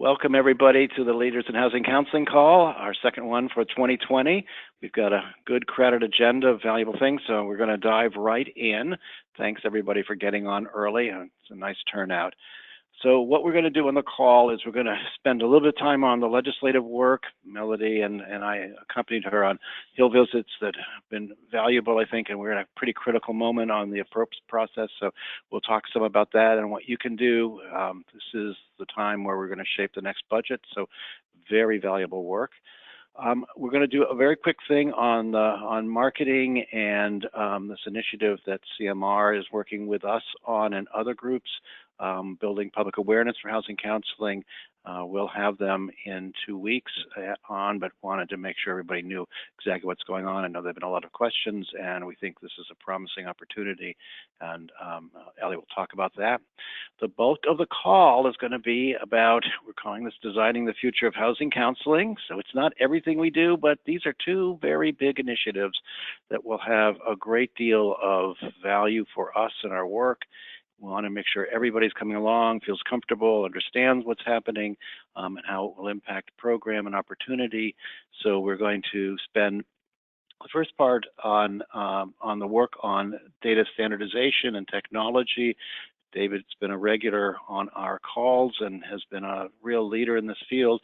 Welcome everybody to the Leaders in Housing Counseling call, our second one for 2020. We've got a good credit agenda of valuable things, so we're going to dive right in. Thanks everybody for getting on early. It's a nice turnout. So what we're going to do on the call is we're going to spend a little bit of time on the legislative work. Melody and I accompanied her on Hill visits that have been valuable, I think, and we're in a pretty critical moment on the appropriate process. So we'll talk some about that and what you can do. This is the time where we're going to shape the next budget, so very valuable work. We're going to do a very quick thing on marketing and this initiative that CMR is working with us on and other groups, building public awareness for housing counseling. We'll have them in 2 weeks but wanted to make sure everybody knew exactly what's going on. I know there have been a lot of questions, and we think this is a promising opportunity, and Ellie will talk about that. The bulk of the call is going to be about, we're calling this Designing the Future of Housing Counseling. So it's not everything we do, but these are two very big initiatives that will have a great deal of value for us in our work. We want to make sure everybody's coming along, feels comfortable, understands what's happening, and how it will impact program and opportunity. So we're going to spend the first part on the work on data standardization and technology. David's been a regular on our calls and has been a real leader in this field.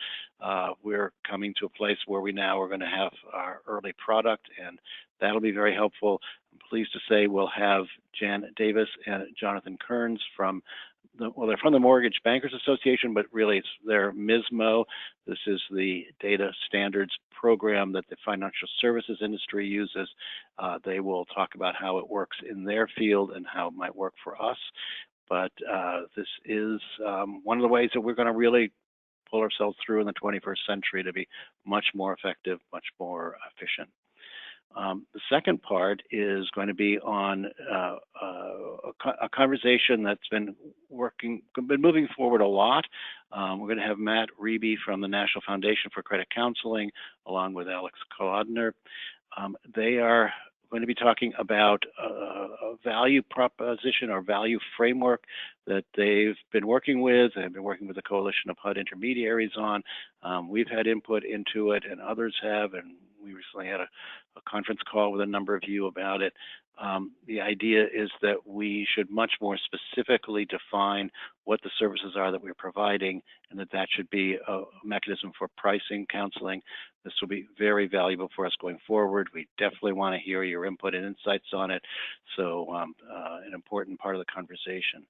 We're coming to a place where we now are going to have our early product, and that'll be very helpful. I'm pleased to say we'll have Jan Davis and Jonathan Kearns from they're from the Mortgage Bankers Association, but really it's their MISMO. This is the data standards program that the financial services industry uses. They will talk about how it works in their field and how it might work for us. But this is one of the ways that we're going to really pull ourselves through in the 21st century to be much more effective, much more efficient. The second part is going to be on a conversation that's been moving forward a lot. We're going to have Matt Reby from the National Foundation for Credit Counseling, along with Alex Kolodner. They are going to be talking about a value proposition or value framework that they've been working with. They've been working with a coalition of HUD intermediaries on. We've had input into it, and others have, and we recently had a conference call with a number of you about it. The idea is that we should much more specifically define what the services are that we're providing, and that should be a mechanism for pricing counseling. This will be very valuable for us going forward. We definitely want to hear your input and insights on it. So an important part of the conversation.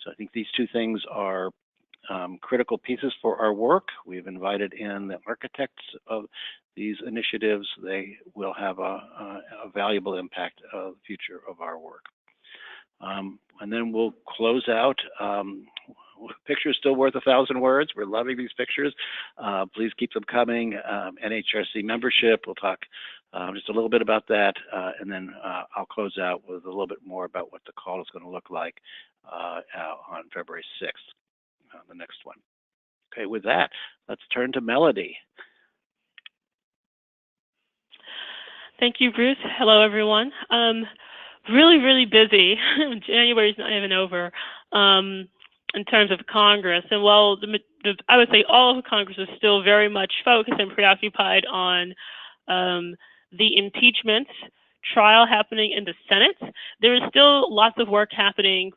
So I think these two things are critical pieces for our work. We've invited in the architects of these initiatives. They will have a valuable impact of the future of our work. And then we'll close out. Pictures still worth 1,000 words. We're loving these pictures. Please keep them coming. NHRC membership, we'll talk just a little bit about that. And then I'll close out with a little bit more about what the call is going to look like on February 6th, the next one. Okay, with that, let's turn to Melody. Thank you, Bruce. Hello, everyone. Really busy. January's not even over in terms of Congress. And while I would say all of Congress is still very much focused and preoccupied on the impeachment trial happening in the Senate, there is still lots of work happening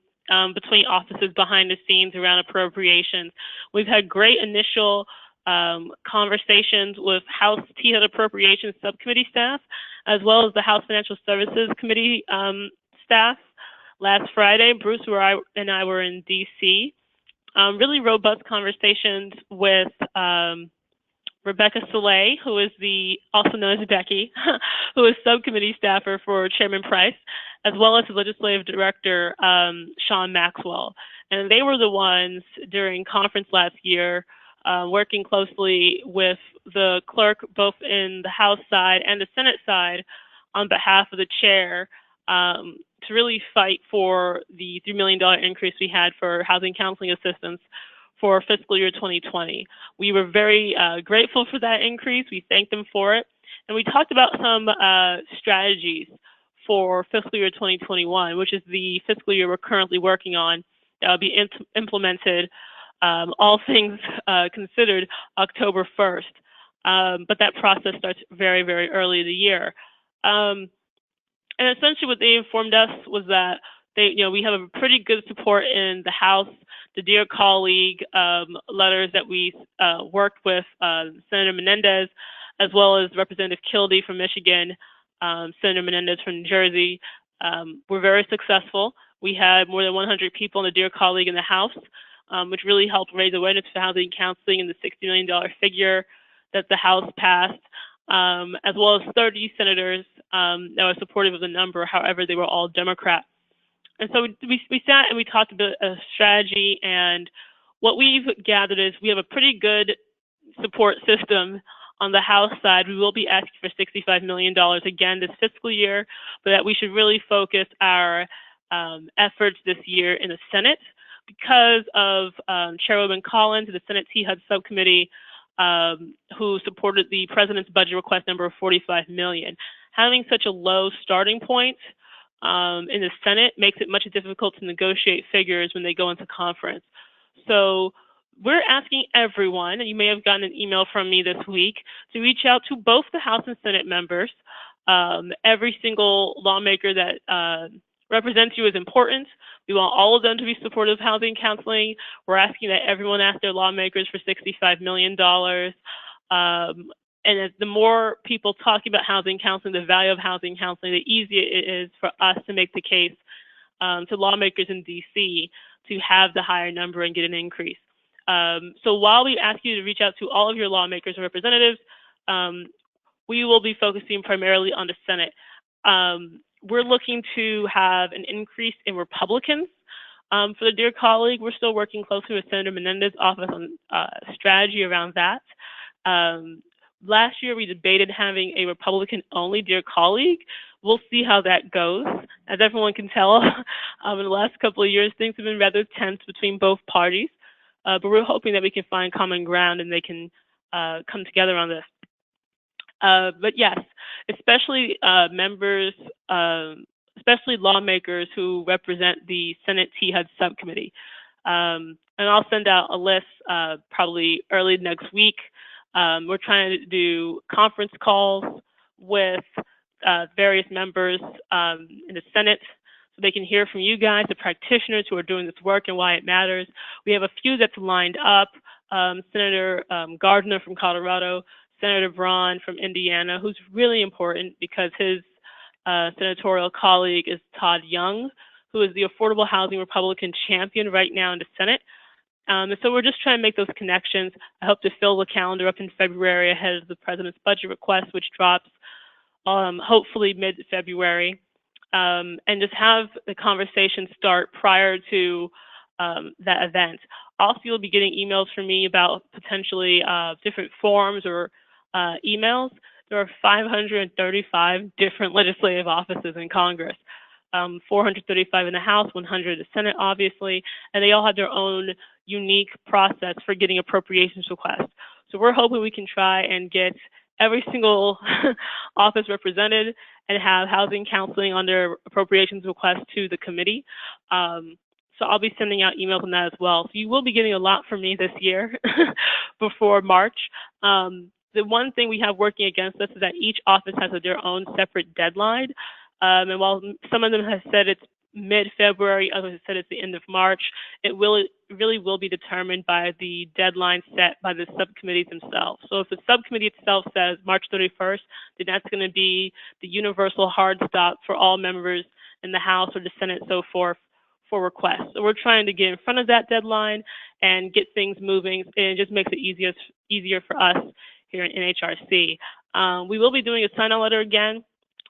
between offices behind the scenes around appropriations. We've had great initial conversations with House THUD Appropriations Subcommittee staff, as well as the House Financial Services Committee staff last Friday. Bruce and I were in DC. Really robust conversations with Rebecca Soleil, who is also known as Becky, who is subcommittee staffer for Chairman Price, as well as the legislative director, Sean Maxwell. And they were the ones during conference last year working closely with the clerk, both in the House side and the Senate side, on behalf of the chair to really fight for the $3 million increase we had for housing counseling assistance for fiscal year 2020. We were very grateful for that increase. We thanked them for it. And we talked about some strategies for fiscal year 2021, which is the fiscal year we're currently working on, that will be implemented all things considered, October 1st. But that process starts very, very early in the year. And essentially what they informed us was that we have a pretty good support in the House. The Dear Colleague letters that we worked with Senator Menendez, as well as Representative Kildee from Michigan, Senator Menendez from New Jersey, were very successful. We had more than 100 people in the Dear Colleague in the House, which really helped raise awareness for housing counseling and the $60 million figure that the House passed, as well as 30 senators that were supportive of the number. However, they were all Democrat. And so we sat and we talked about a strategy, and what we've gathered is we have a pretty good support system on the House side. We will be asking for $65 million again this fiscal year, but that we should really focus our efforts this year in the Senate because of Chairwoman Collins of the Senate T-HUD subcommittee, who supported the president's budget request number of $45 million. Having such a low starting point in the Senate makes it much difficult to negotiate figures when they go into conference. So we're asking everyone, and you may have gotten an email from me this week, to reach out to both the House and Senate members. Every single lawmaker that represents you is important. We want all of them to be supportive of housing counseling. We're asking that everyone ask their lawmakers for $65 million. And the more people talking about housing counseling, the value of housing counseling, the easier it is for us to make the case to lawmakers in D.C. to have the higher number and get an increase. So while we ask you to reach out to all of your lawmakers and representatives, we will be focusing primarily on the Senate. We're looking to have an increase in Republicans. For the Dear Colleague, we're still working closely with Senator Menendez's office on strategy around that. Last year, we debated having a Republican-only Dear Colleague. We'll see how that goes. As everyone can tell, in the last couple of years, things have been rather tense between both parties. But we're hoping that we can find common ground and they can come together on this. But yes, especially members, especially lawmakers who represent the Senate T-HUD subcommittee. And I'll send out a list probably early next week. We're trying to do conference calls with various members in the Senate so they can hear from you guys, the practitioners who are doing this work and why it matters. We have a few that's lined up. Senator Gardner from Colorado, Senator Braun from Indiana, who's really important because his senatorial colleague is Todd Young, who is the affordable housing Republican champion right now in the Senate. And so we're just trying to make those connections. I hope to fill the calendar up in February ahead of the president's budget request, which drops hopefully mid-February, and just have the conversation start prior to that event. Also, you'll be getting emails from me about potentially different forms or emails. There are 535 different legislative offices in Congress, 435 in the House, 100 in the Senate, obviously, and they all have their own unique process for getting appropriations requests. So we're hoping we can try and get every single office represented and have housing counseling on their appropriations request to the committee. So I'll be sending out emails on that as well. So you will be getting a lot from me this year before March. The one thing we have working against us is that each office has their own separate deadline. And while some of them have said it's mid-February, others have said it's the end of March, it really will be determined by the deadline set by the subcommittees themselves. So if the subcommittee itself says March 31st, then that's going to be the universal hard stop for all members in the House or the Senate, so forth, for requests. So we're trying to get in front of that deadline and get things moving, and it just makes it easier for us here in NHRC. We will be doing a sign-on letter again.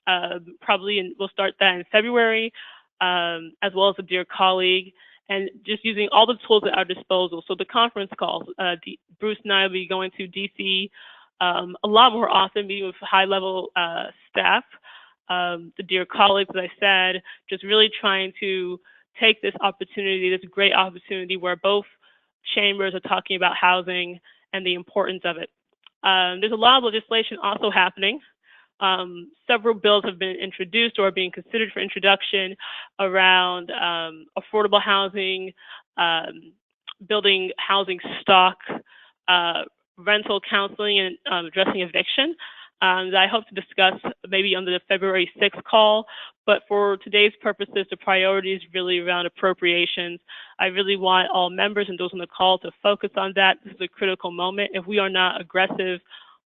We'll start that in February, as well as a Dear Colleague, and just using all the tools at our disposal. So the conference calls, Bruce and I will be going to DC a lot more often, meeting with high-level staff. The Dear Colleagues, as I said, just really trying to take this opportunity, this great opportunity where both chambers are talking about housing and the importance of it. There's a lot of legislation also happening. Several bills have been introduced or are being considered for introduction around affordable housing, building housing stock, rental counseling, and addressing eviction that I hope to discuss maybe on the February 6th call. But for today's purposes, the priority is really around appropriations. I really want all members and those on the call to focus on that. This is a critical moment. If we are not aggressive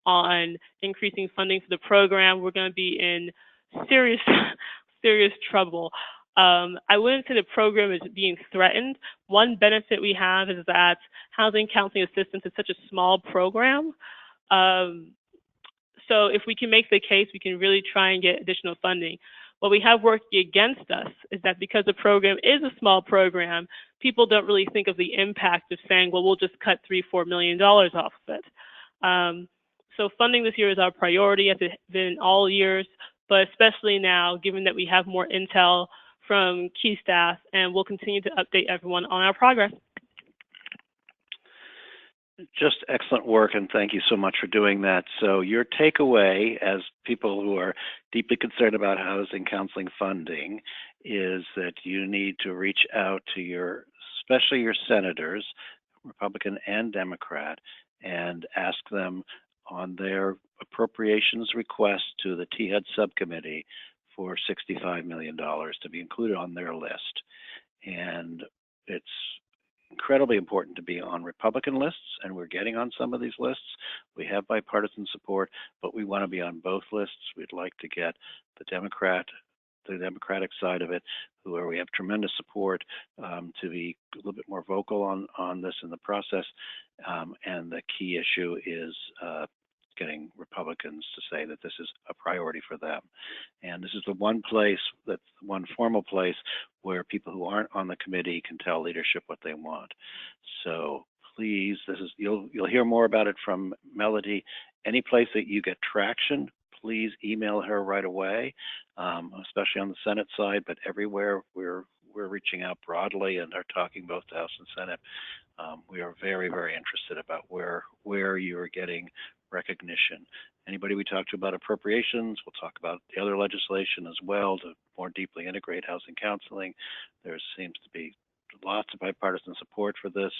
on increasing funding for the program, we're going to be in serious, serious trouble. I wouldn't say the program is being threatened. One benefit we have is that housing counseling assistance is such a small program. So if we can make the case, we can really try and get additional funding. What we have working against us is that because the program is a small program, people don't really think of the impact of saying, well, we'll just cut $3-4 million off of it. So funding this year is our priority, as it's been all years, but especially now, given that we have more intel from key staff, and we'll continue to update everyone on our progress. Just excellent work, and thank you so much for doing that. So your takeaway as people who are deeply concerned about housing counseling funding is that you need to reach out to especially your senators, Republican and Democrat, and ask them on their appropriations request to the THUD subcommittee for $65 million to be included on their list. And it's incredibly important to be on Republican lists, and we're getting on some of these lists. We have bipartisan support, but we want to be on both lists. We'd like to get the Democratic side of it, where we have tremendous support, to be a little bit more vocal on this in the process. And the key issue is getting Republicans to say that this is a priority for them. And this is the one formal place where people who aren't on the committee can tell leadership what they want. So please, you'll hear more about it from Melody. Any place that you get traction, please email her right away, especially on the Senate side, but everywhere we're reaching out broadly and are talking both the House and Senate. We are very, very interested about where you're getting recognition. Anybody we talk to about appropriations, we'll talk about the other legislation as well to more deeply integrate housing counseling. There seems to be lots of bipartisan support for this,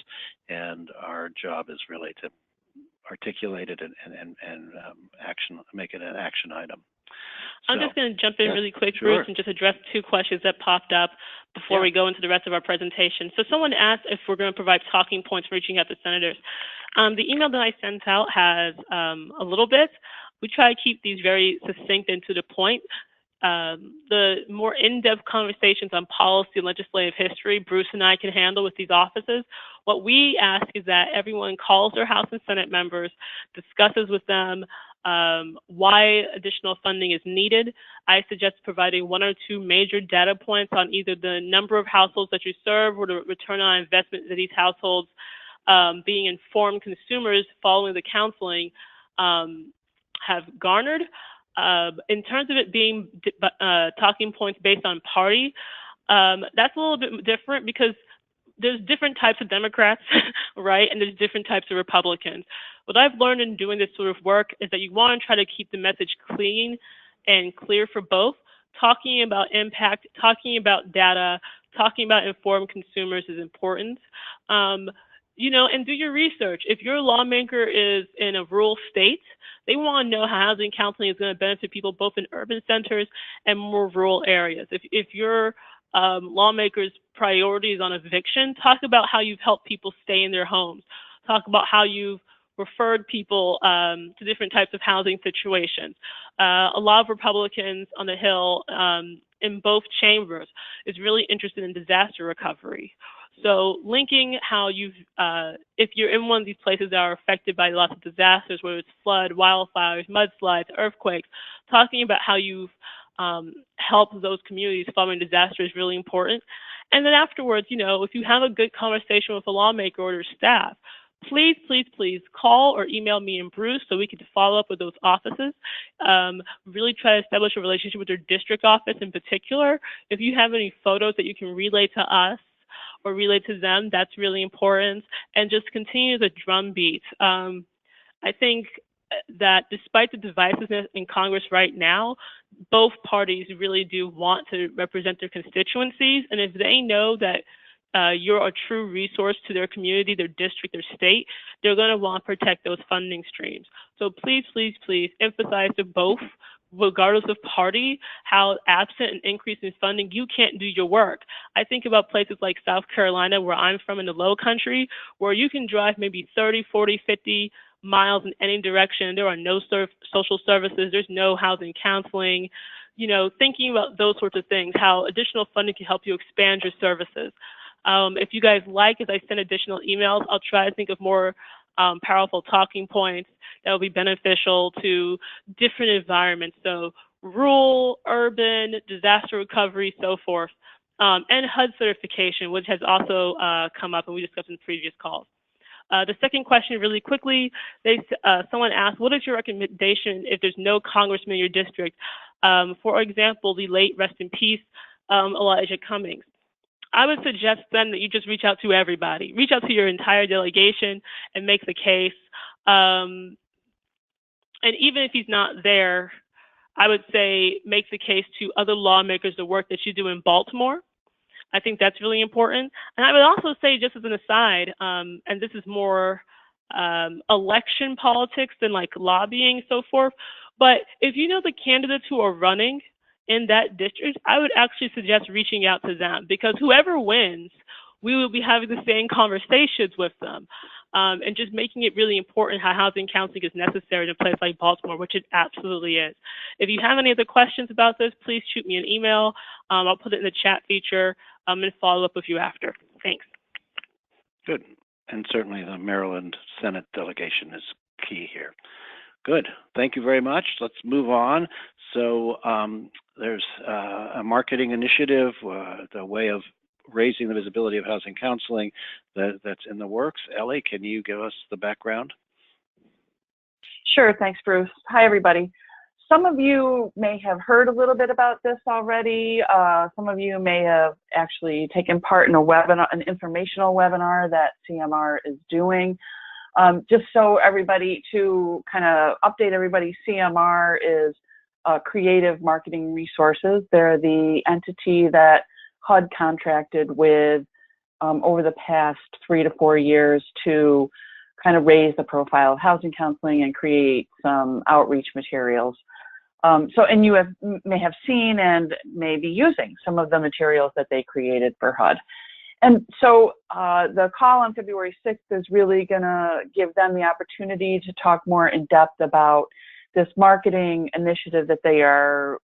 and our job is really to articulate it and make it an action item. I'm just going to jump in really quick, sure, Bruce, and just address two questions that popped up before we go into the rest of our presentation. So someone asked if we're going to provide talking points for reaching out to senators. The email that I sent out has a little bit. We try to keep these very succinct and to the point. The more in-depth conversations on policy and legislative history, Bruce and I can handle with these offices. What we ask is that everyone calls their House and Senate members, discusses with them why additional funding is needed. I suggest providing 1 or 2 major data points on either the number of households that you serve or the return on investment that these households, being informed consumers following the counseling, have garnered. In terms of it being talking points based on party, that's a little bit different because there's different types of Democrats, right? And there's different types of Republicans. What I've learned in doing this sort of work is that you want to try to keep the message clean and clear for both. Talking about impact, talking about data, talking about informed consumers is important. And do your research. If your lawmaker is in a rural state, they want to know how housing counseling is going to benefit people both in urban centers and more rural areas. If your lawmakers' priorities on eviction, talk about how you've helped people stay in their homes. Talk about how you've referred people to different types of housing situations. A lot of Republicans on the Hill in both chambers is really interested in disaster recovery. So linking how if you're in one of these places that are affected by lots of disasters, whether it's flood, wildfires, mudslides, earthquakes, talking about how you've helped those communities following disaster is really important. And then afterwards, if you have a good conversation with a lawmaker or their staff, please, please, please call or email me and Bruce so we can follow up with those offices. Really try to establish a relationship with their district office in particular. If you have any photos that you can relay to us, or relate to them, that's really important, and just continue the drumbeat. I think that despite the divisiveness in Congress right now, both parties really do want to represent their constituencies, and if they know that you're a true resource to their community, their district, their state, they're going to want to protect those funding streams. So please, please, please emphasize to both, regardless of party, how absent an increase in funding, you can't do your work. I think about places like South Carolina, where I'm from, in the Low Country, where you can drive maybe 30, 40, 50 miles in any direction. There are no social services. There's no housing counseling. You know, thinking about those sorts of things, how additional funding can help you expand your services. If you guys like, as I send additional emails, I'll try to think of more powerful talking points that will be beneficial to different environments. So rural, urban, disaster recovery, so forth. And HUD certification, which has also come up and we discussed in previous calls. The second question, really quickly, someone asked, what is your recommendation if there's no congressman in your district? For example, the late rest in peace, Elijah Cummings. I would suggest then that you just reach out to everybody. Reach out to your entire delegation and make the case. And even if he's not there, I would say make the case to other lawmakers, the work that you do in Baltimore. I think that's really important. And I would also say, just as an aside, and this is more election politics than like lobbying, so forth, but if you know the candidates who are running in that district, I would actually suggest reaching out to them, because whoever wins, we will be having the same conversations with them, and just making it really important how housing counseling is necessary in a place like Baltimore, which it absolutely is. If you have any other questions about this, please shoot me an email. I'll put it in the chat feature and follow up with you after. Thanks. Good. And certainly the Maryland Senate delegation is key here. Good. Thank you very much. Let's move on. So there's a marketing initiative, the way of raising the visibility of housing counseling that's in the works. Ellie, can you give us the background? Sure. Thanks, Bruce. Hi, everybody. Some of you may have heard a little bit about this already. Some of you may have actually taken part in a webinar, an informational webinar that CMR is doing. Just so everybody, to kind of update everybody, CMR is Creative Marketing Resources. They're the entity that HUD contracted with over the past 3 to 4 years to kind of raise the profile of housing counseling and create some outreach materials. And you may have seen and may be using some of the materials that they created for HUD. And so the call on February 6th is really going to give them the opportunity to talk more in depth about this marketing initiative that they're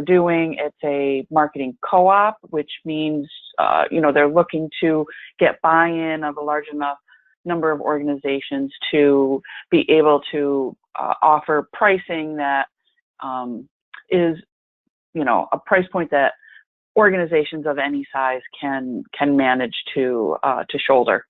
doing. It's a marketing co-op, which means they're looking to get buy-in of a large enough number of organizations to be able to offer pricing that is a price point that organizations of any size can manage to shoulder.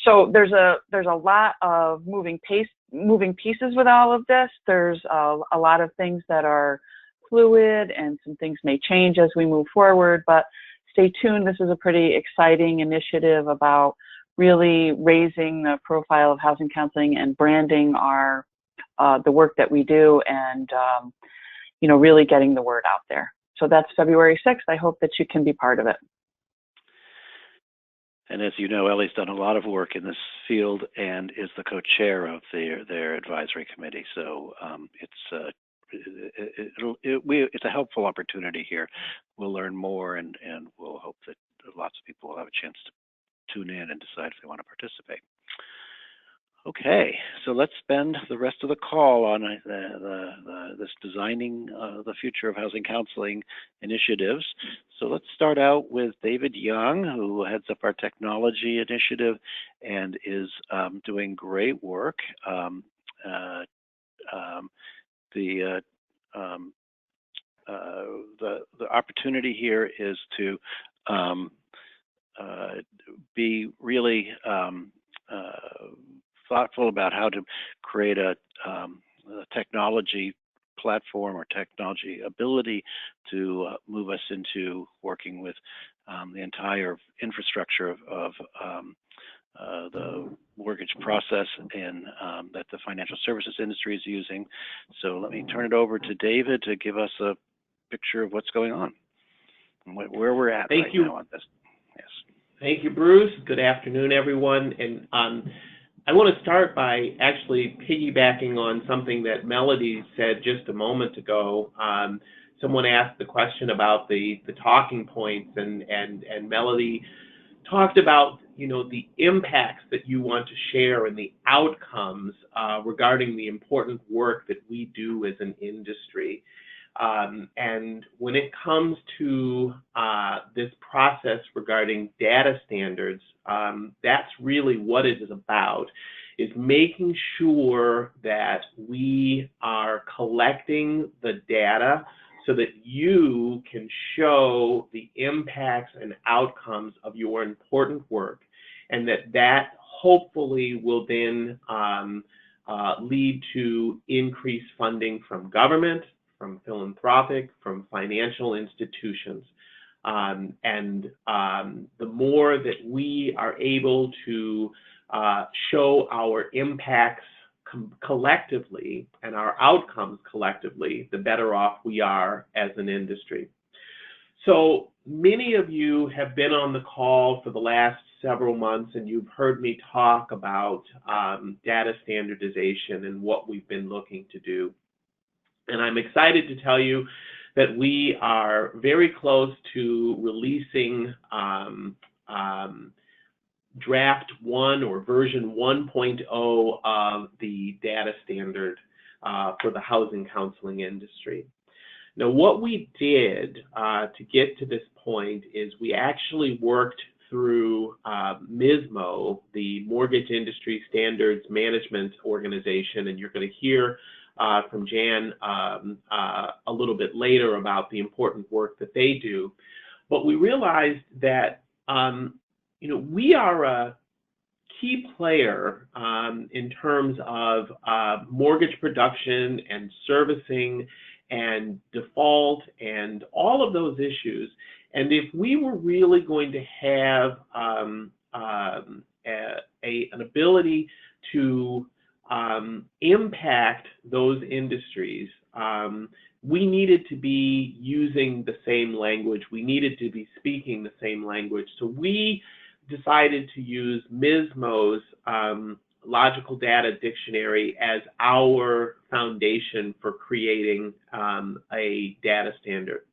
So there's a lot of moving pieces with all of this. There's a lot of things that are fluid, and some things may change as we move forward, but stay tuned. This is a pretty exciting initiative about really raising the profile of housing counseling and branding the work that we do, and really getting the word out there. So that's February 6th. I hope that you can be part of it. And as you know, Ellie's done a lot of work in this field and is the co-chair of their advisory committee. So it's a helpful opportunity here. We'll learn more, and we'll hope that lots of people will have a chance to tune in and decide if they want to participate. Okay, so let's spend the rest of the call on this designing the future of housing counseling initiatives. So let's start out with David Young, who heads up our technology initiative and is doing great work. The opportunity here is to be really thoughtful about how to create a technology platform or technology ability to move us into working with the entire infrastructure of the mortgage process and that the financial services industry is using. So let me turn it over to David to give us a picture of what's going on and where we're at right now on this. Yes. Thank you, Bruce. Good afternoon, everyone. And I want to start by actually piggybacking on something that Melody said just a moment ago. Someone asked the question about the talking points, and Melody talked about, you know, the impacts that you want to share and the outcomes regarding the important work that we do as an industry. And when it comes to this process regarding data standards, that's really what it is about, is making sure that we are collecting the data so that you can show the impacts and outcomes of your important work, and that hopefully will then lead to increased funding from government, from philanthropic, from financial institutions. And the more that we are able to show our impacts collectively and our outcomes collectively, the better off we are as an industry. So many of you have been on the call for the last several months, and you've heard me talk about data standardization and what we've been looking to do. And I'm excited to tell you that we are very close to releasing draft 1 or version 1.0 of the data standard for the housing counseling industry. Now, what we did to get to this point is we actually worked through MISMO, the Mortgage Industry Standards Management Organization, and you're going to hear from Jan a little bit later about the important work that they do. But we realized that you know, we are a key player in terms of mortgage production and servicing and default and all of those issues. And if we were really going to have an ability to impact those industries, we needed to be using the same language. We needed to be speaking the same language. So we decided to use MISMO's Logical Data Dictionary as our foundation for creating a data standard.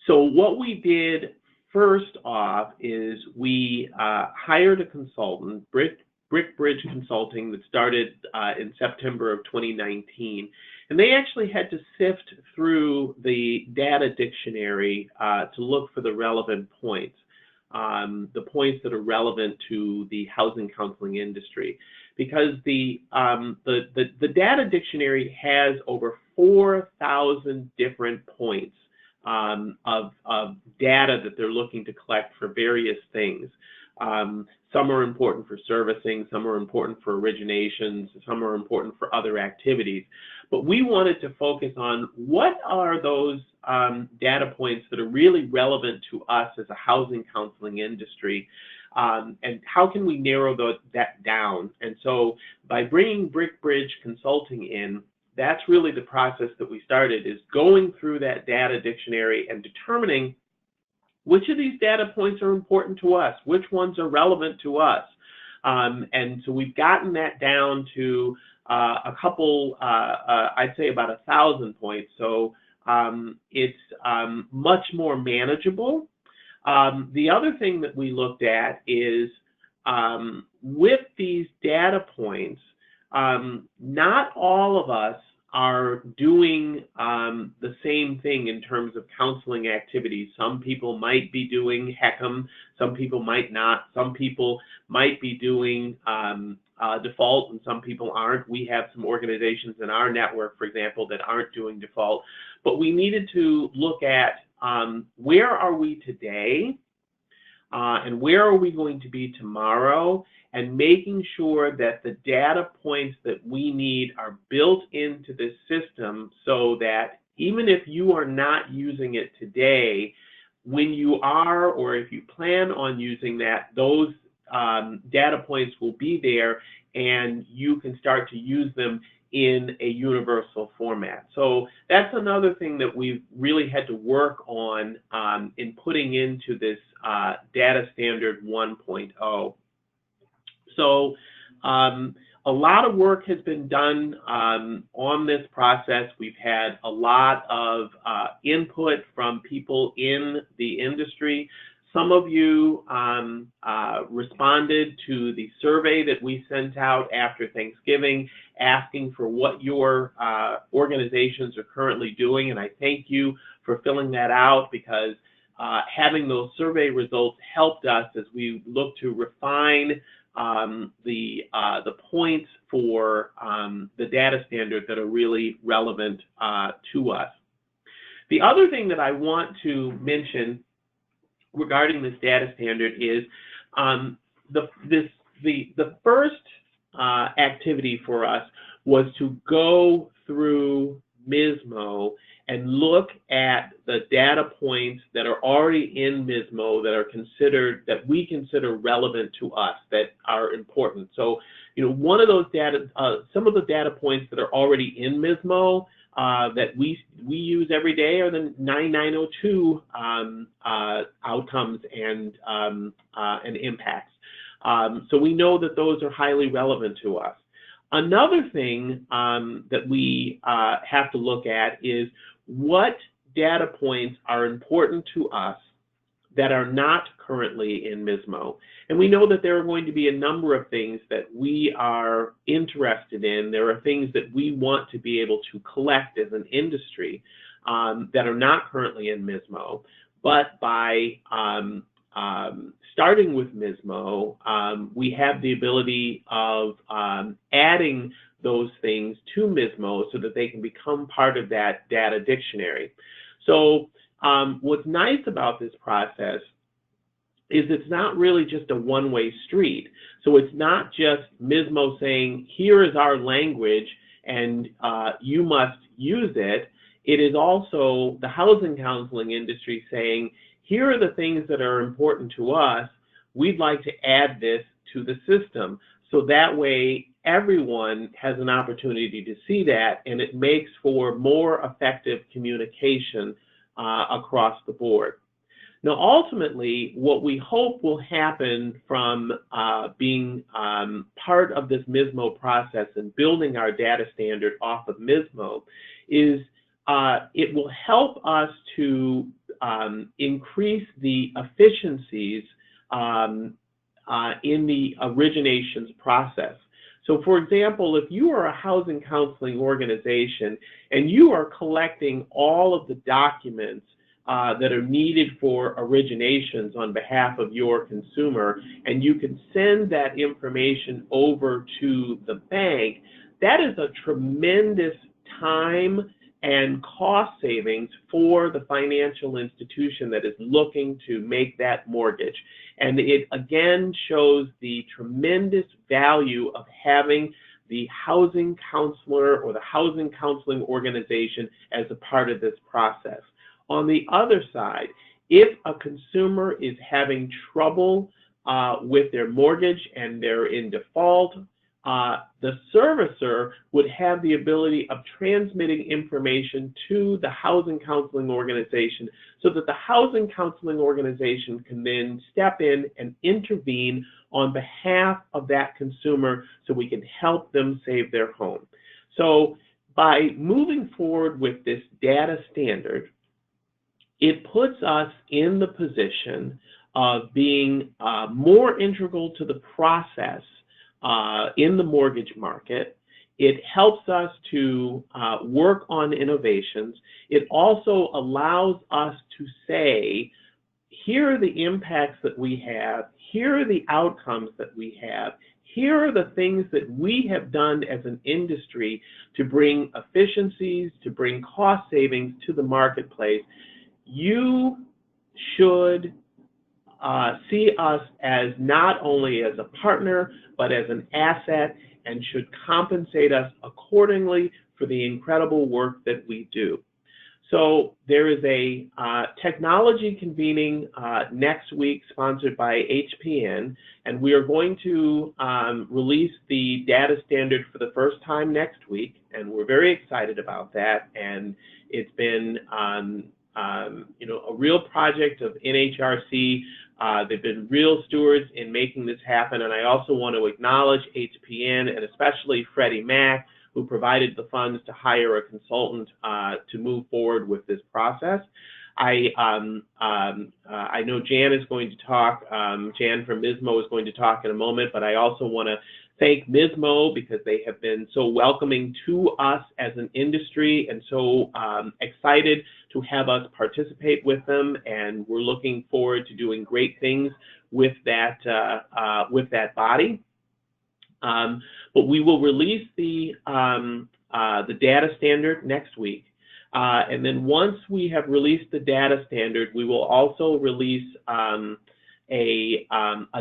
So what we did first off is we hired a consultant, BrickBridge Consulting, that started in September of 2019. And they actually had to sift through the data dictionary to look for the relevant points. The points that are relevant to the housing counseling industry, because the data dictionary has over 4,000 different points of data that they're looking to collect for various things. Some are important for servicing, some are important for originations, some are important for other activities. But we wanted to focus on what are those data points that are really relevant to us as a housing counseling industry, and how can we narrow that down. And so by bringing BrickBridge Consulting in, that's really the process that we started, is going through that data dictionary and determining which of these data points are important to us, which ones are relevant to us. And so we've gotten that down to a couple, I'd say about 1,000 points. So it's much more manageable. The other thing that we looked at is with these data points, not all of us are doing the same thing in terms of counseling activities. Some people might be doing HECM, some people might not. Some people might be doing default and some people aren't. We have some organizations in our network, for example, that aren't doing default. But we needed to look at where are we today and where are we going to be tomorrow, and making sure that the data points that we need are built into this system so that even if you are not using it today, when you are, or if you plan on using that, those data points will be there and you can start to use them in a universal format. So that's another thing that we've really had to work on in putting into this data standard 1.0. So a lot of work has been done on this process. We've had a lot of input from people in the industry. Some of you responded to the survey that we sent out after Thanksgiving, asking for what your organizations are currently doing, and I thank you for filling that out, because having those survey results helped us as we look to refine the points for the data standard that are really relevant to us. The other thing that I want to mention regarding this data standard is the first activity for us was to go through MISMO and look at the data points that are already in MISMO that we consider relevant to us, that are important. So, one of those data, some of the data points that are already in MISMO that we use every day are the 9902 outcomes and impacts. So we know that those are highly relevant to us. Another thing that we have to look at is what data points are important to us that are not currently in MISMO. And we know that there are going to be a number of things that we are interested in. There are things that we want to be able to collect as an industry that are not currently in MISMO. But by starting with MISMO, we have the ability of adding those things to MISMO so that they can become part of that data dictionary. So what's nice about this process is it's not really just a one-way street. So it's not just MISMO saying, here is our language and you must use it. It is also the housing counseling industry saying, here are the things that are important to us. We'd like to add this to the system. So that way, everyone has an opportunity to see that, and it makes for more effective communication across the board. Now, ultimately, what we hope will happen from being part of this MISMO process and building our data standard off of MISMO is it will help us to increase the efficiencies in the originations process. So, for example, if you are a housing counseling organization and you are collecting all of the documents that are needed for originations on behalf of your consumer, and you can send that information over to the bank, that is a tremendous time and cost savings for the financial institution that is looking to make that mortgage. And it again shows the tremendous value of having the housing counselor or the housing counseling organization as a part of this process. On the other side, if a consumer is having trouble with their mortgage and they're in default, the servicer would have the ability of transmitting information to the housing counseling organization so that the housing counseling organization can then step in and intervene on behalf of that consumer so we can help them save their home. So by moving forward with this data standard, it puts us in the position of being more integral to the process in the mortgage market. It helps us to work on innovations. It also allows us to say, here are the impacts that we have, here are the outcomes that we have, here are the things that we have done as an industry to bring efficiencies, to bring cost savings to the marketplace. You should see us as not only as a partner, but as an asset, and should compensate us accordingly for the incredible work that we do. So there is a technology convening next week sponsored by HPN, and we are going to release the data standard for the first time next week, and we're very excited about that. And it's been a real project of NHRC. They've been real stewards in making this happen, and I also want to acknowledge HPN and especially Freddie Mac, who provided the funds to hire a consultant to move forward with this process. I know Jan is going to talk. Jan from MISMO is going to talk in a moment, but I also want to thank MISMO because they have been so welcoming to us as an industry and so excited to have us participate with them, and we're looking forward to doing great things with that body. But we will release the data standard next week. And then once we have released the data standard, we will also release a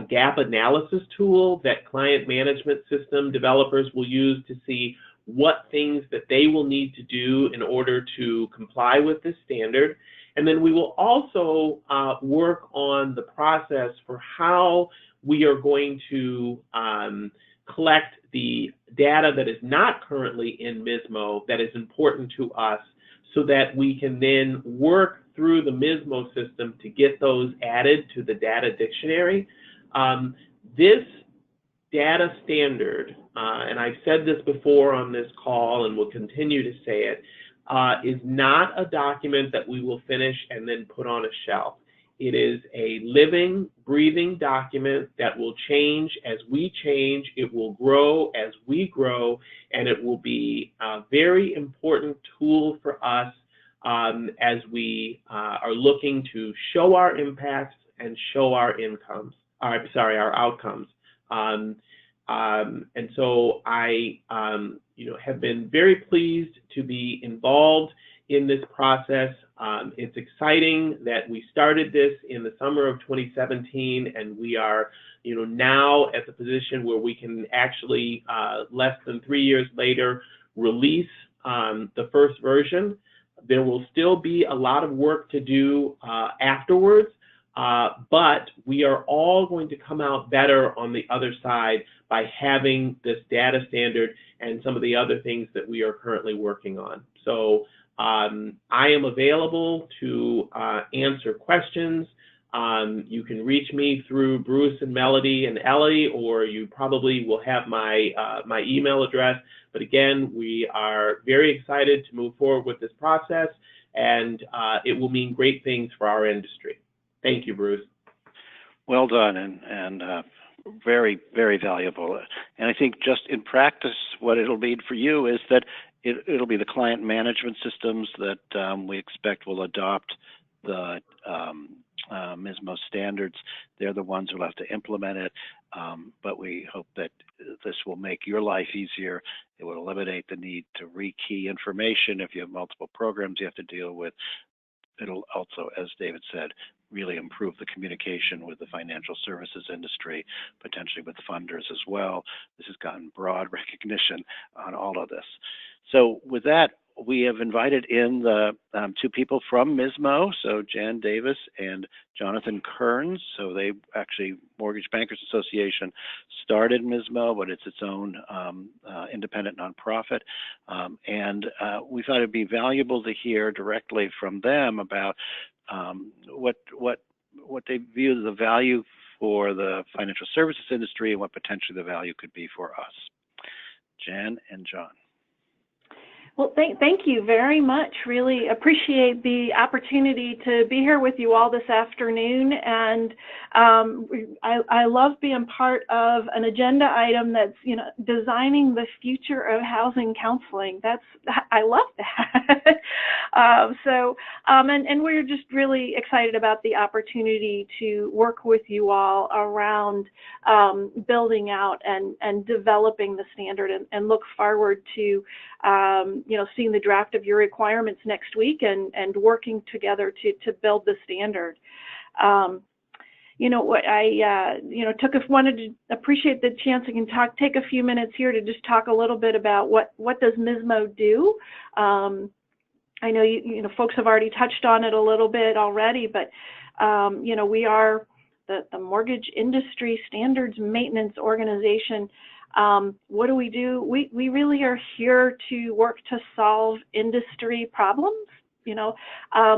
gap analysis tool that client management system developers will use to see what things that they will need to do in order to comply with this standard. And then we will also work on the process for how we are going to collect the data that is not currently in MISMO that is important to us, so that we can then work through the MISMO system to get those added to the data dictionary. This data standard, and I've said this before on this call and will continue to say it, is not a document that we will finish and then put on a shelf. It is a living, breathing document that will change as we change. It will grow as we grow, and it will be a very important tool for us as we are looking to show our impacts and show our outcomes. And so I, have been very pleased to be involved in this process. It's exciting that we started this in the summer of 2017, and we are, now at the position where we can actually, less than 3 years later, release the first version. There will still be a lot of work to do afterwards, but we are all going to come out better on the other side by having this data standard and some of the other things that we are currently working on. So I am available to answer questions. You can reach me through Bruce and Melody and Ellie, or you probably will have my my email address. But again, we are very excited to move forward with this process, and it will mean great things for our industry. Thank you, Bruce. Well done, and very, very valuable. And I think just in practice, what it'll mean for you is that it'll be the client management systems that we expect will adopt the MISMO standards. They're the ones who'll have to implement it, but we hope that this will make your life easier. It will eliminate the need to rekey information if you have multiple programs you have to deal with. It'll also, as David said, really improve the communication with the financial services industry, potentially with funders as well. This has gotten broad recognition on all of this. So with that, we have invited in the two people from MISMO, so Jan Davis and Jonathan Kearns. So they actually, Mortgage Bankers Association started MISMO, but it's its own independent nonprofit. And we thought it'd be valuable to hear directly from them about what they view as the value for the financial services industry and what potentially the value could be for us. Jan and John. Well, thank you very much. Really appreciate the opportunity to be here with you all this afternoon. And I love being part of an agenda item that's, designing the future of housing counseling. I love that. And we're just really excited about the opportunity to work with you all around building out and developing the standard, and look forward to seeing the draft of your requirements next week and working together to build the standard. Wanted to appreciate the chance I can take a few minutes here to just talk a little bit about what does MISMO do. I know you know folks have already touched on it a little bit already, but you know, we are the Mortgage Industry Standards Maintenance Organization. What do? We really are here to work to solve industry problems. You know,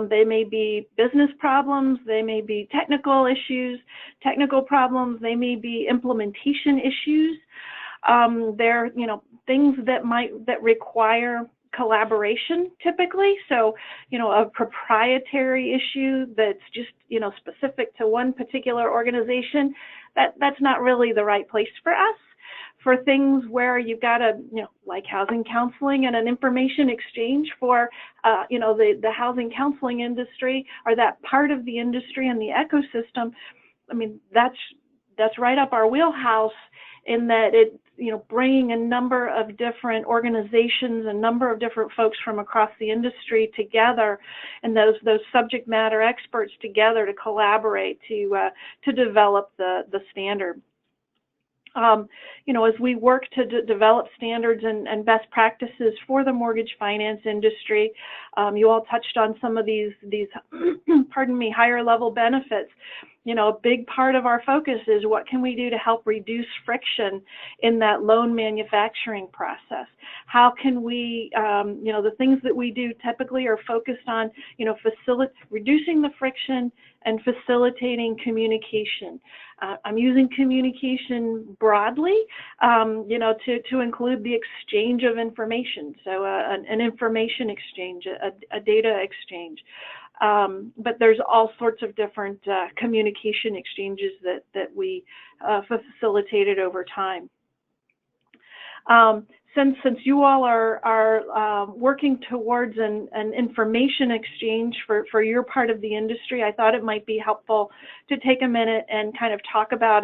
they may be business problems, they may be technical issues, technical problems, they may be implementation issues. They're, you know, things that require collaboration typically. So, you know, a proprietary issue that's just, you know, specific to one particular organization, that's not really the right place for us. For things where you've got a, you know, like housing counseling and an information exchange for, you know, the housing counseling industry, or that part of the industry and the ecosystem, I mean, that's right up our wheelhouse, in that it, you know, bringing a number of different organizations, a number of different folks from across the industry together, and those subject matter experts together to collaborate to develop the standard. You know, as we work to develop standards and best practices for the mortgage finance industry, you all touched on some of these pardon me, higher level benefits. You know, a big part of our focus is what can we do to help reduce friction in that loan manufacturing process? How can we, you know, the things that we do typically are focused on, you know, reducing the friction and facilitating communication. I'm using communication broadly, you know, to include the exchange of information. So an information exchange, a data exchange. But there's all sorts of different communication exchanges that we facilitated over time. Since you all are working towards an information exchange for your part of the industry, I thought it might be helpful to take a minute and kind of talk about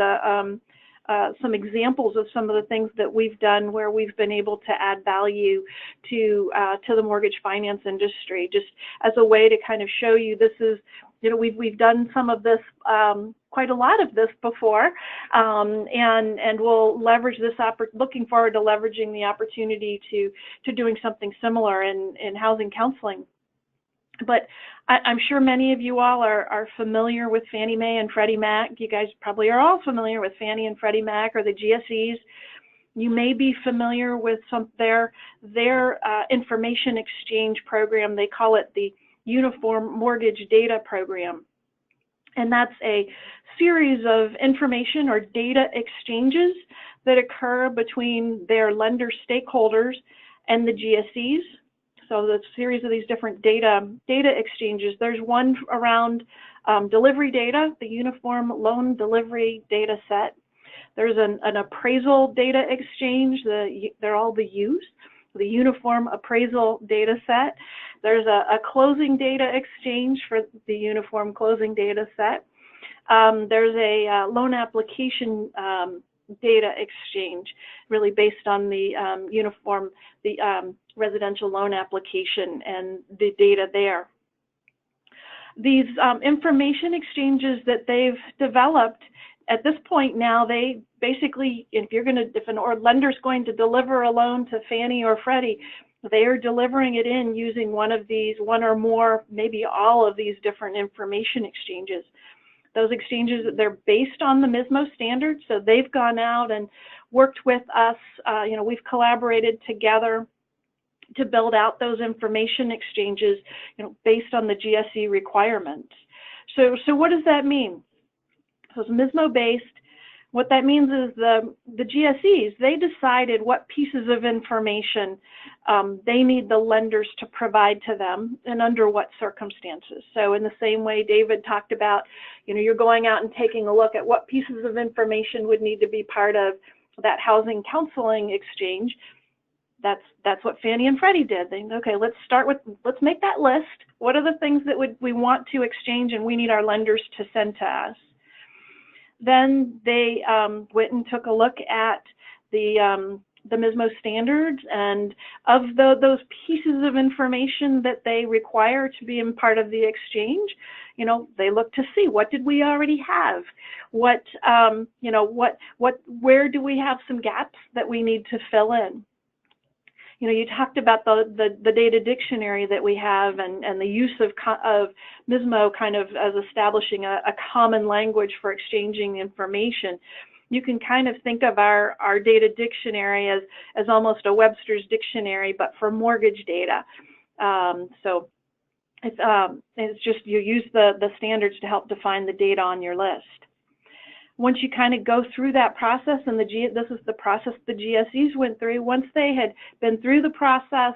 some examples of some of the things that we've done where we've been able to add value to the mortgage finance industry, just as a way to kind of show you this is, you know, we've done some of this, quite a lot of this before, and we'll leverage this, looking forward to leveraging the opportunity to doing something similar in housing counseling. But I'm sure many of you all are familiar with Fannie Mae and Freddie Mac. You guys probably are all familiar with Fannie and Freddie Mac, or the GSEs. You may be familiar with their information exchange program. They call it the Uniform Mortgage Data Program. And that's a series of information or data exchanges that occur between their lender stakeholders and the GSEs. So the series of these different data exchanges. There's one around delivery data, the Uniform Loan Delivery Data Set. There's an appraisal data exchange. They're all the U's, the Uniform Appraisal Data Set. There's a closing data exchange for the Uniform Closing Data Set. There's a loan application data exchange, really based on the residential loan application and the data there. These information exchanges that they've developed at this point now, they basically, if a lender's going to deliver a loan to Fannie or Freddie, they are delivering it in using one or more, maybe all of these different information exchanges. Those exchanges, they're based on the MISMO standards, so they've gone out and worked with us. You know, we've collaborated together to build out those information exchanges, you know, based on the GSE requirements. So what does that mean? So it's MISMO based. What that means is the GSEs, they decided what pieces of information they need the lenders to provide to them and under what circumstances. So in the same way David talked about, you know, you're going out and taking a look at what pieces of information would need to be part of that housing counseling exchange. That's what Fannie and Freddie did. They, okay, let's make that list. What are the things that we want to exchange and we need our lenders to send to us? Then they went and took a look at the MISMO standards, and of those pieces of information that they require to be in part of the exchange, you know, they look to see what did we already have, what you know, where do we have some gaps that we need to fill in. You talked about the data dictionary that we have and the use of MISMO kind of as establishing a common language for exchanging information. You can kind of think of our data dictionary as almost a Webster's dictionary, but for mortgage data. So it's just you use the standards to help define the data on your list. Once you kind of go through that process, and this is the process the GSEs went through, once they had been through the process,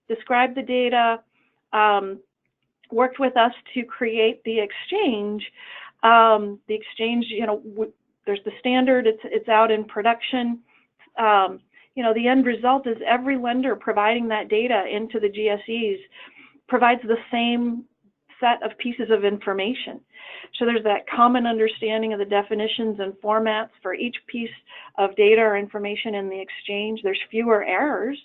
described the data, worked with us to create the exchange, there's the standard, it's out in production. The end result is every lender providing that data into the GSEs provides the same set of pieces of information. So there's that common understanding of the definitions and formats for each piece of data or information in the exchange. There's fewer errors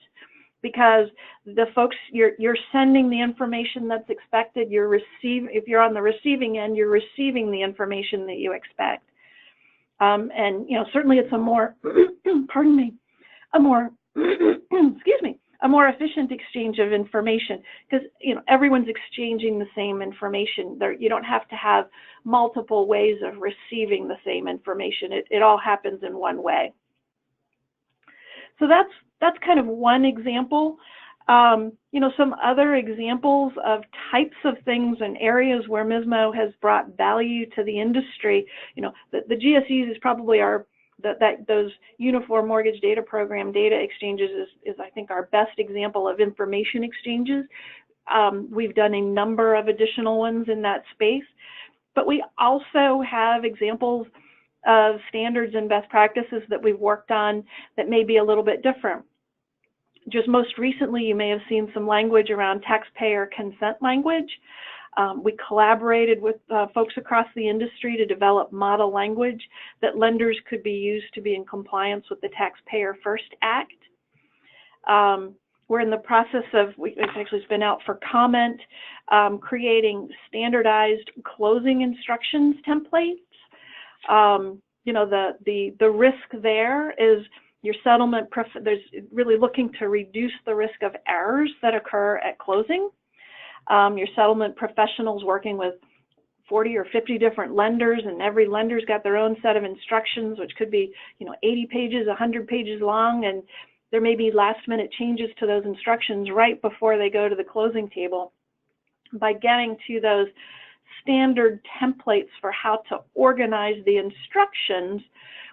because the folks, you're sending the information that's expected. If you're on the receiving end, you're receiving the information that you expect. Certainly it's a more, pardon me, a more, excuse me, a more efficient exchange of information because everyone's exchanging the same information. You don't have to have multiple ways of receiving the same information. It all happens in one way. So that's kind of one example. Some other examples of types of things and areas where MISMO has brought value to the industry. The GSEs is probably those Uniform Mortgage Data Program data exchanges is I think our best example of information exchanges. We've done a number of additional ones in that space, but we also have examples of standards and best practices that we've worked on that may be a little bit different. Just most recently, you may have seen some language around taxpayer consent language. We collaborated with folks across the industry to develop model language that lenders could be used to be in compliance with the Taxpayer First Act. We're in the process of, it's actually been out for comment, creating standardized closing instructions templates. The risk there is your settlement, there's really looking to reduce the risk of errors that occur at closing. Your settlement professionals working with 40 or 50 different lenders, and every lender's got their own set of instructions, which could be 80 pages, 100 pages long, and there may be last-minute changes to those instructions right before they go to the closing table. By getting to those standard templates for how to organize the instructions,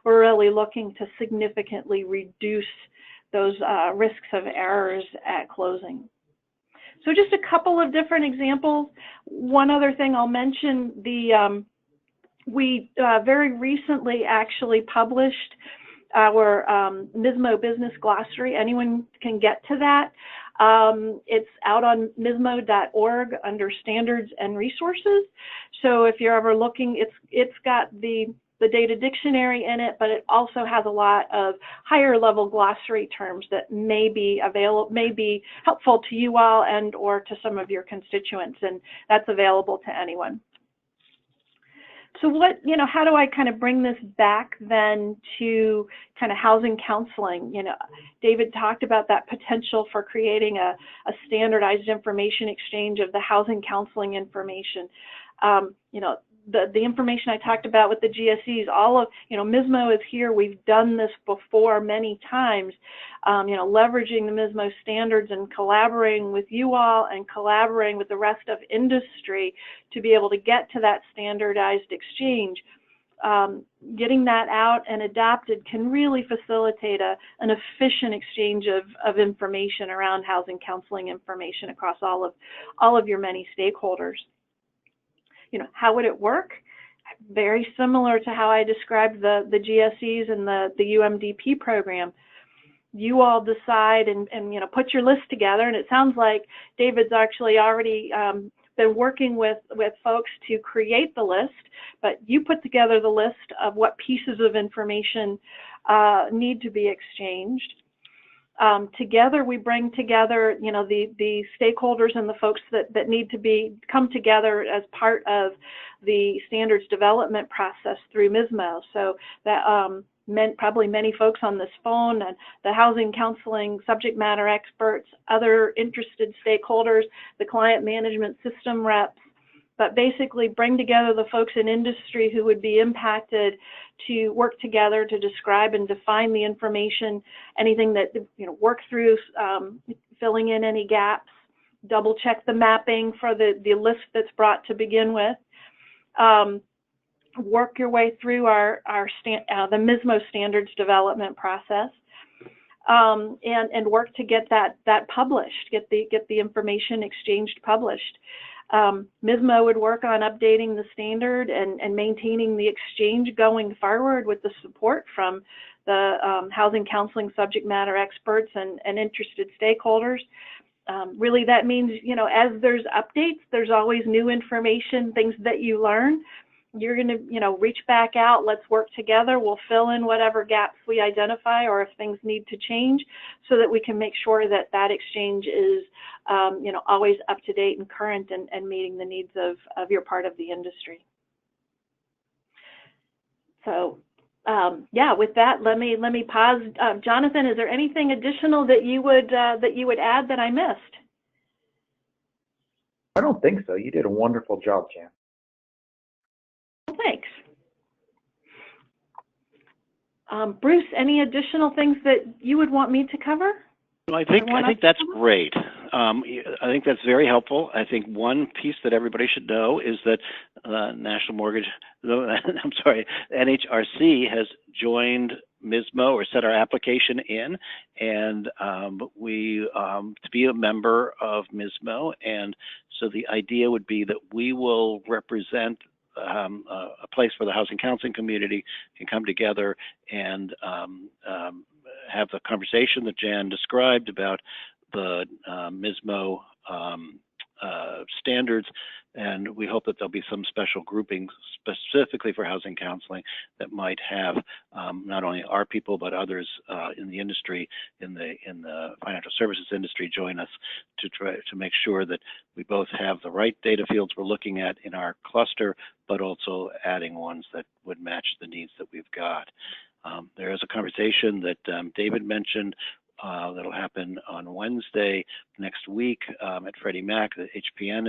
we're really looking to significantly reduce those risks of errors at closing. So just a couple of different examples. One other thing I'll mention, we very recently actually published our MISMO Business Glossary. Anyone can get to that. It's out on MISMO.org under Standards and Resources. So if you're ever looking, it's got the data dictionary in it, but it also has a lot of higher level glossary terms that may be helpful to you all and or to some of your constituents, and that's available to anyone. So how do I kind of bring this back then to kind of housing counseling? David talked about that potential for creating a standardized information exchange of the housing counseling information. The information I talked about with the GSEs, all of, MISMO is here. We've done this before many times, leveraging the MISMO standards and collaborating with you all and collaborating with the rest of industry to be able to get to that standardized exchange. Getting that out and adopted can really facilitate an efficient exchange of information around housing counseling information across all of your many stakeholders. How would it work? Very similar to how I described the GSEs and the UMDP program. You all decide and put your list together, and it sounds like David's actually already been working with folks to create the list, but you put together the list of what pieces of information need to be exchanged. Together, we bring together, the stakeholders and the folks that need to come together as part of the standards development process through MISMO. So that probably many folks on this phone, and the housing counseling subject matter experts, other interested stakeholders, the client management system reps, but basically bring together the folks in industry who would be impacted to work together to describe and define the information, anything that, work through filling in any gaps, double check the mapping for the list that's brought to begin with. Work your way through the MISMO standards development process, and work to get that published, get the information exchanged published. MISMO would work on updating the standard and maintaining the exchange going forward with the support from the housing counseling subject matter experts and interested stakeholders. Really, that means, as there's updates, there's always new information, things that you learn. You're going to, reach back out. Let's work together. We'll fill in whatever gaps we identify, or if things need to change, so that we can make sure that that exchange is, always up to date and current and meeting the needs of your part of the industry. So, with that, let me pause. Jonathan, is there anything additional that you would add that I missed? I don't think so. You did a wonderful job, Jan. Thanks. Bruce, any additional things that you would want me to cover? I think that's great. I think that's very helpful. I think one piece that everybody should know is that NHRC has joined MISMO, or set our application in, and we to be a member of MISMO. And so the idea would be that we will represent a place where the housing counseling community can come together and have the conversation that Jan described about the MISMO standards, and we hope that there'll be some special groupings specifically for housing counseling that might have not only our people but others in the industry, in the financial services industry, join us to try to make sure that we both have the right data fields we're looking at in our cluster, but also adding ones that would match the needs that we've got. There is a conversation that David mentioned that'll happen on Wednesday next week at Freddie Mac that HPN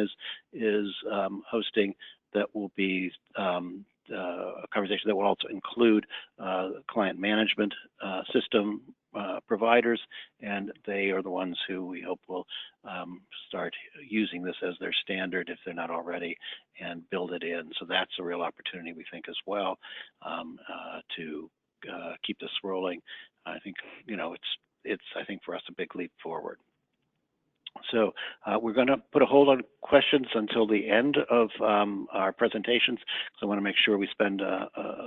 is hosting. That will be a conversation that will also include client management system providers, and they are the ones who we hope will start using this as their standard if they're not already, and build it in. So that's a real opportunity, we think, as well, to keep this rolling. I think it's I think for us a big leap forward. So we're going to put a hold on questions until the end of our presentations, because I want to make sure we spend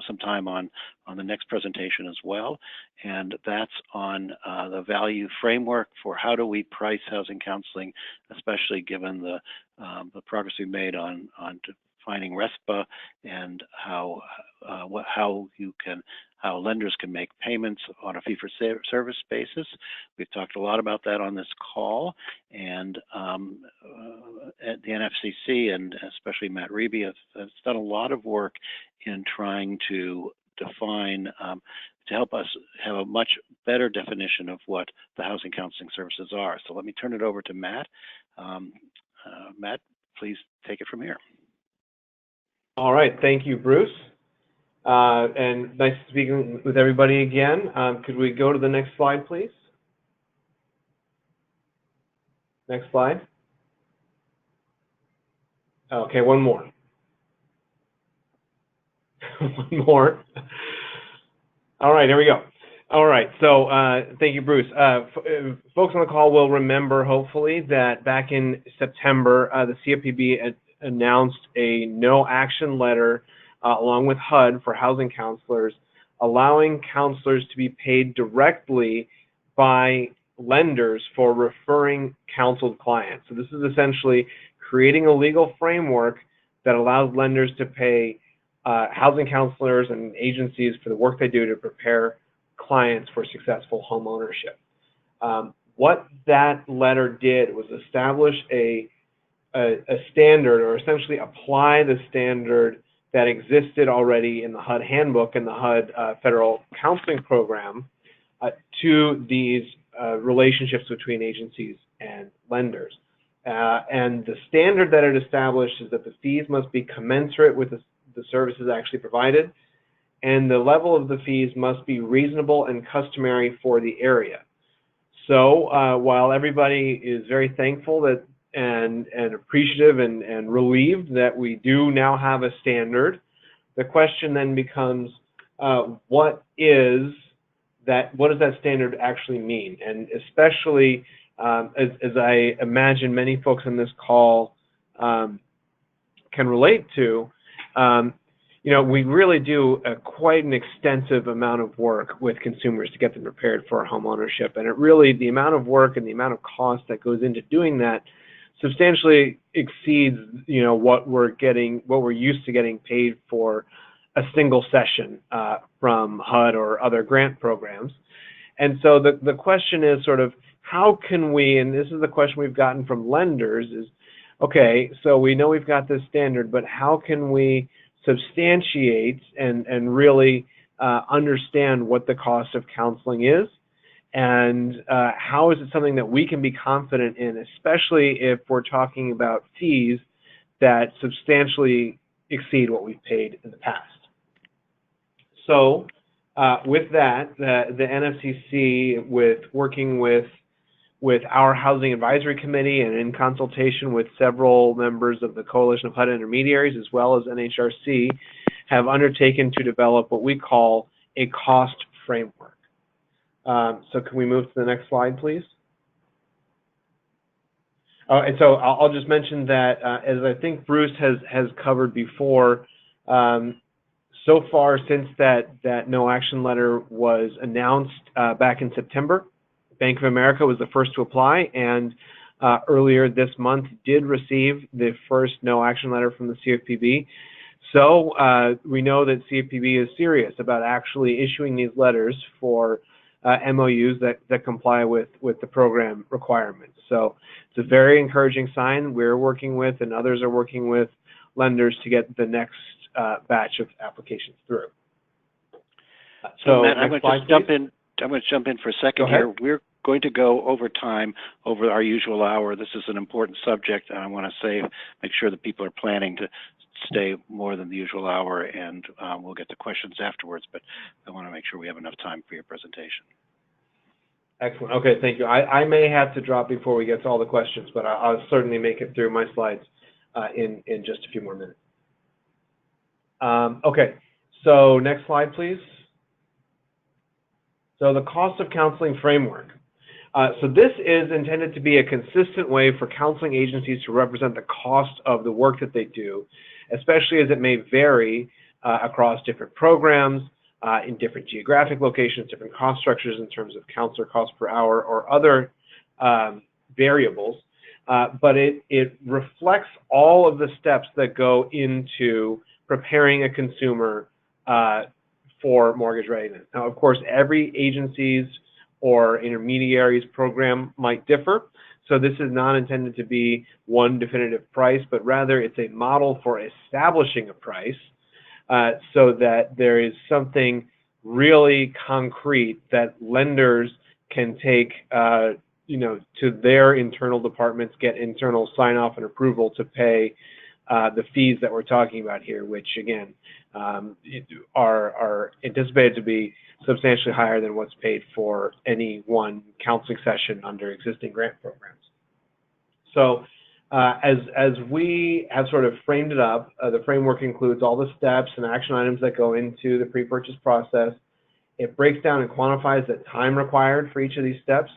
some time on the next presentation as well, and that's on the value framework for how do we price housing counseling, especially given the progress we made on defining RESPA and how lenders can make payments on a fee-for-service basis. We've talked a lot about that on this call, and at the NFCC, and especially Matt Reby, has done a lot of work in trying to define, to help us have a much better definition of what the housing counseling services are. So let me turn it over to Matt. Matt, please take it from here. All right, thank you, Bruce. And nice speaking with everybody again. Could we go to the next slide, please? Next slide. Okay, one more. One more. All right, here we go. All right, so thank you, Bruce. Folks on the call will remember, hopefully, that back in September, the CFPB announced a no action letter along with HUD for housing counselors, allowing counselors to be paid directly by lenders for referring counseled clients. So this is essentially creating a legal framework that allows lenders to pay housing counselors and agencies for the work they do to prepare clients for successful home ownership. What that letter did was establish a standard, or essentially apply the standard that existed already in the HUD handbook and the HUD federal counseling program to these relationships between agencies and lenders. And the standard that it established is that the fees must be commensurate with the services actually provided, and the level of the fees must be reasonable and customary for the area. So while everybody is very thankful that and appreciative and relieved that we do now have a standard, the question then becomes, what does that standard actually mean? And especially as I imagine many folks on this call can relate to, we really do quite an extensive amount of work with consumers to get them prepared for home ownership. And the amount of work and the amount of cost that goes into doing that substantially exceeds, what we're used to getting paid for a single session from HUD or other grant programs. And so the question is sort of, how can we, and this is the question we've gotten from lenders, is, okay, so we know we've got this standard, but how can we substantiate and really understand what the cost of counseling is, and how is it something that we can be confident in, especially if we're talking about fees that substantially exceed what we've paid in the past. So with that, the NFCC, working with our Housing Advisory Committee and in consultation with several members of the Coalition of HUD Intermediaries as well as NHRC, have undertaken to develop what we call a cost framework. So can we move to the next slide, please? Oh, and so I'll just mention that, as I think Bruce has covered before, so far since that no action letter was announced back in September, Bank of America was the first to apply, and earlier this month did receive the first no action letter from the CFPB. So we know that CFPB is serious about actually issuing these letters for MOUs that comply with the program requirements. So it's a very encouraging sign. We're working with, and others are working with, lenders to get the next batch of applications through. So Matt, I'm going to jump in for a second here. We're going to go over time, over our usual hour. This is an important subject, and I want to make sure that people are planning to stay more than the usual hour, and we'll get to questions afterwards, but I want to make sure we have enough time for your presentation. Excellent. Okay, thank you. I may have to drop before we get to all the questions, but I'll certainly make it through my slides in just a few more minutes. Okay, so next slide, please. So the cost of counseling framework. So this is intended to be a consistent way for counseling agencies to represent the cost of the work that they do, especially as it may vary across different programs, in different geographic locations, different cost structures in terms of counselor cost per hour or other variables. But it reflects all of the steps that go into preparing a consumer for mortgage readiness. Now, of course, every agency's or intermediaries program might differ. So this is not intended to be one definitive price, but rather it's a model for establishing a price so that there is something really concrete that lenders can take to their internal departments, get internal sign-off and approval to pay the fees that we're talking about here, which again are anticipated to be substantially higher than what's paid for any one counseling session under existing grant programs. So as we have sort of framed it up, the framework includes all the steps and action items that go into the pre-purchase process. It breaks down and quantifies the time required for each of these steps,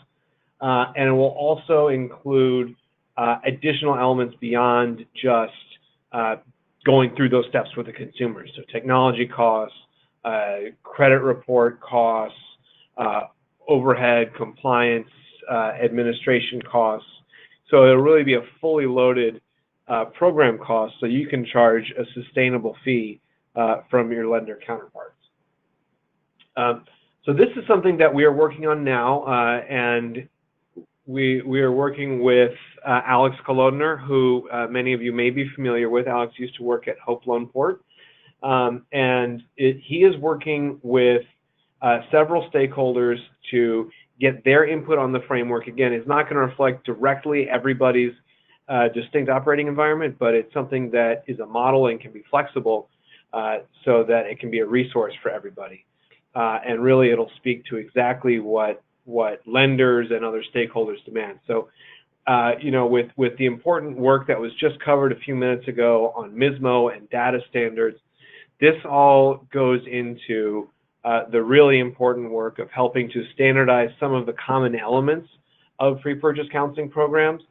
and it will also include additional elements beyond just going through those steps with the consumers. So technology costs, credit report costs, overhead, compliance, administration costs. So it'll really be a fully loaded program cost, so you can charge a sustainable fee from your lender counterparts. So this is something that we are working on now, and we are working with Alex Kolodner, who many of you may be familiar with. Alex used to work at Hope Loan Port. and he is working with several stakeholders to get their input on the framework. Again, it's not going to reflect directly everybody's distinct operating environment, but it's something that is a model and can be flexible so that it can be a resource for everybody. And really, it'll speak to exactly what lenders and other stakeholders demand. So, you know, with the important work that was just covered a few minutes ago on MISMO and data standards, this all goes into the really important work of helping to standardize some of the common elements of pre-purchase counseling programs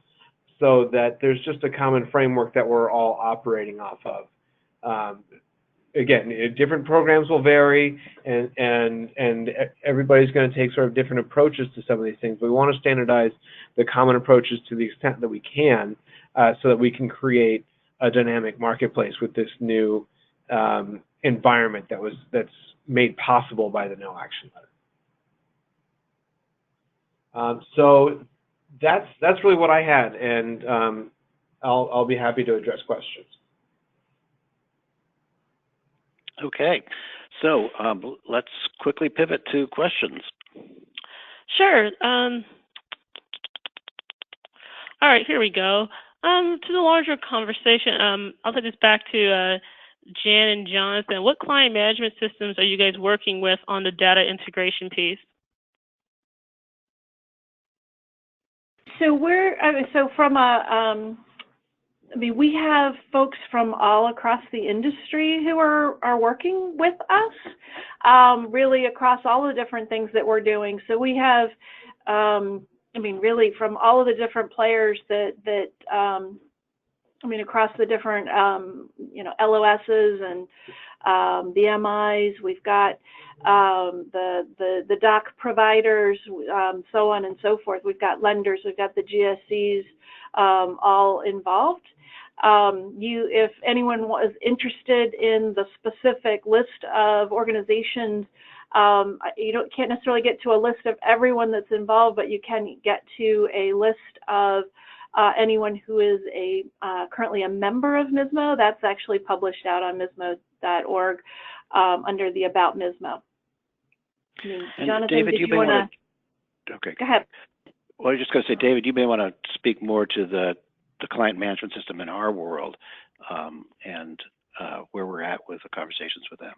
so that there's just a common framework that we're all operating off of. Again, different programs will vary, and everybody's going to take sort of different approaches to some of these things. But we want to standardize the common approaches to the extent that we can, so that we can create a dynamic marketplace with this new environment that's made possible by the No Action Letter. So that's really what I had, and I'll be happy to address questions. Okay, so let's quickly pivot to questions. Sure. All right, here we go. To the larger conversation, I'll take this back to Jan and Jonathan. What client management systems are you guys working with on the data integration piece? So from a I mean, we have folks from all across the industry who are working with us, really across all the different things that we're doing. So we have, I mean, really from all of the different players that I mean, across the different, you know, LOSs and the MIs, we've got the doc providers, so on and so forth. We've got lenders, we've got the GSEs, all involved. If anyone was interested in the specific list of organizations, you can't necessarily get to a list of everyone that's involved, but you can get to a list of anyone who is currently a member of MISMO. That's actually published out on MISMO.org under the About MISMO. Jonathan, David, did you want to? Okay. Go ahead. Well, I was just going to say, David, you may want to speak more to the client management system in our world and where we're at with the conversations with them.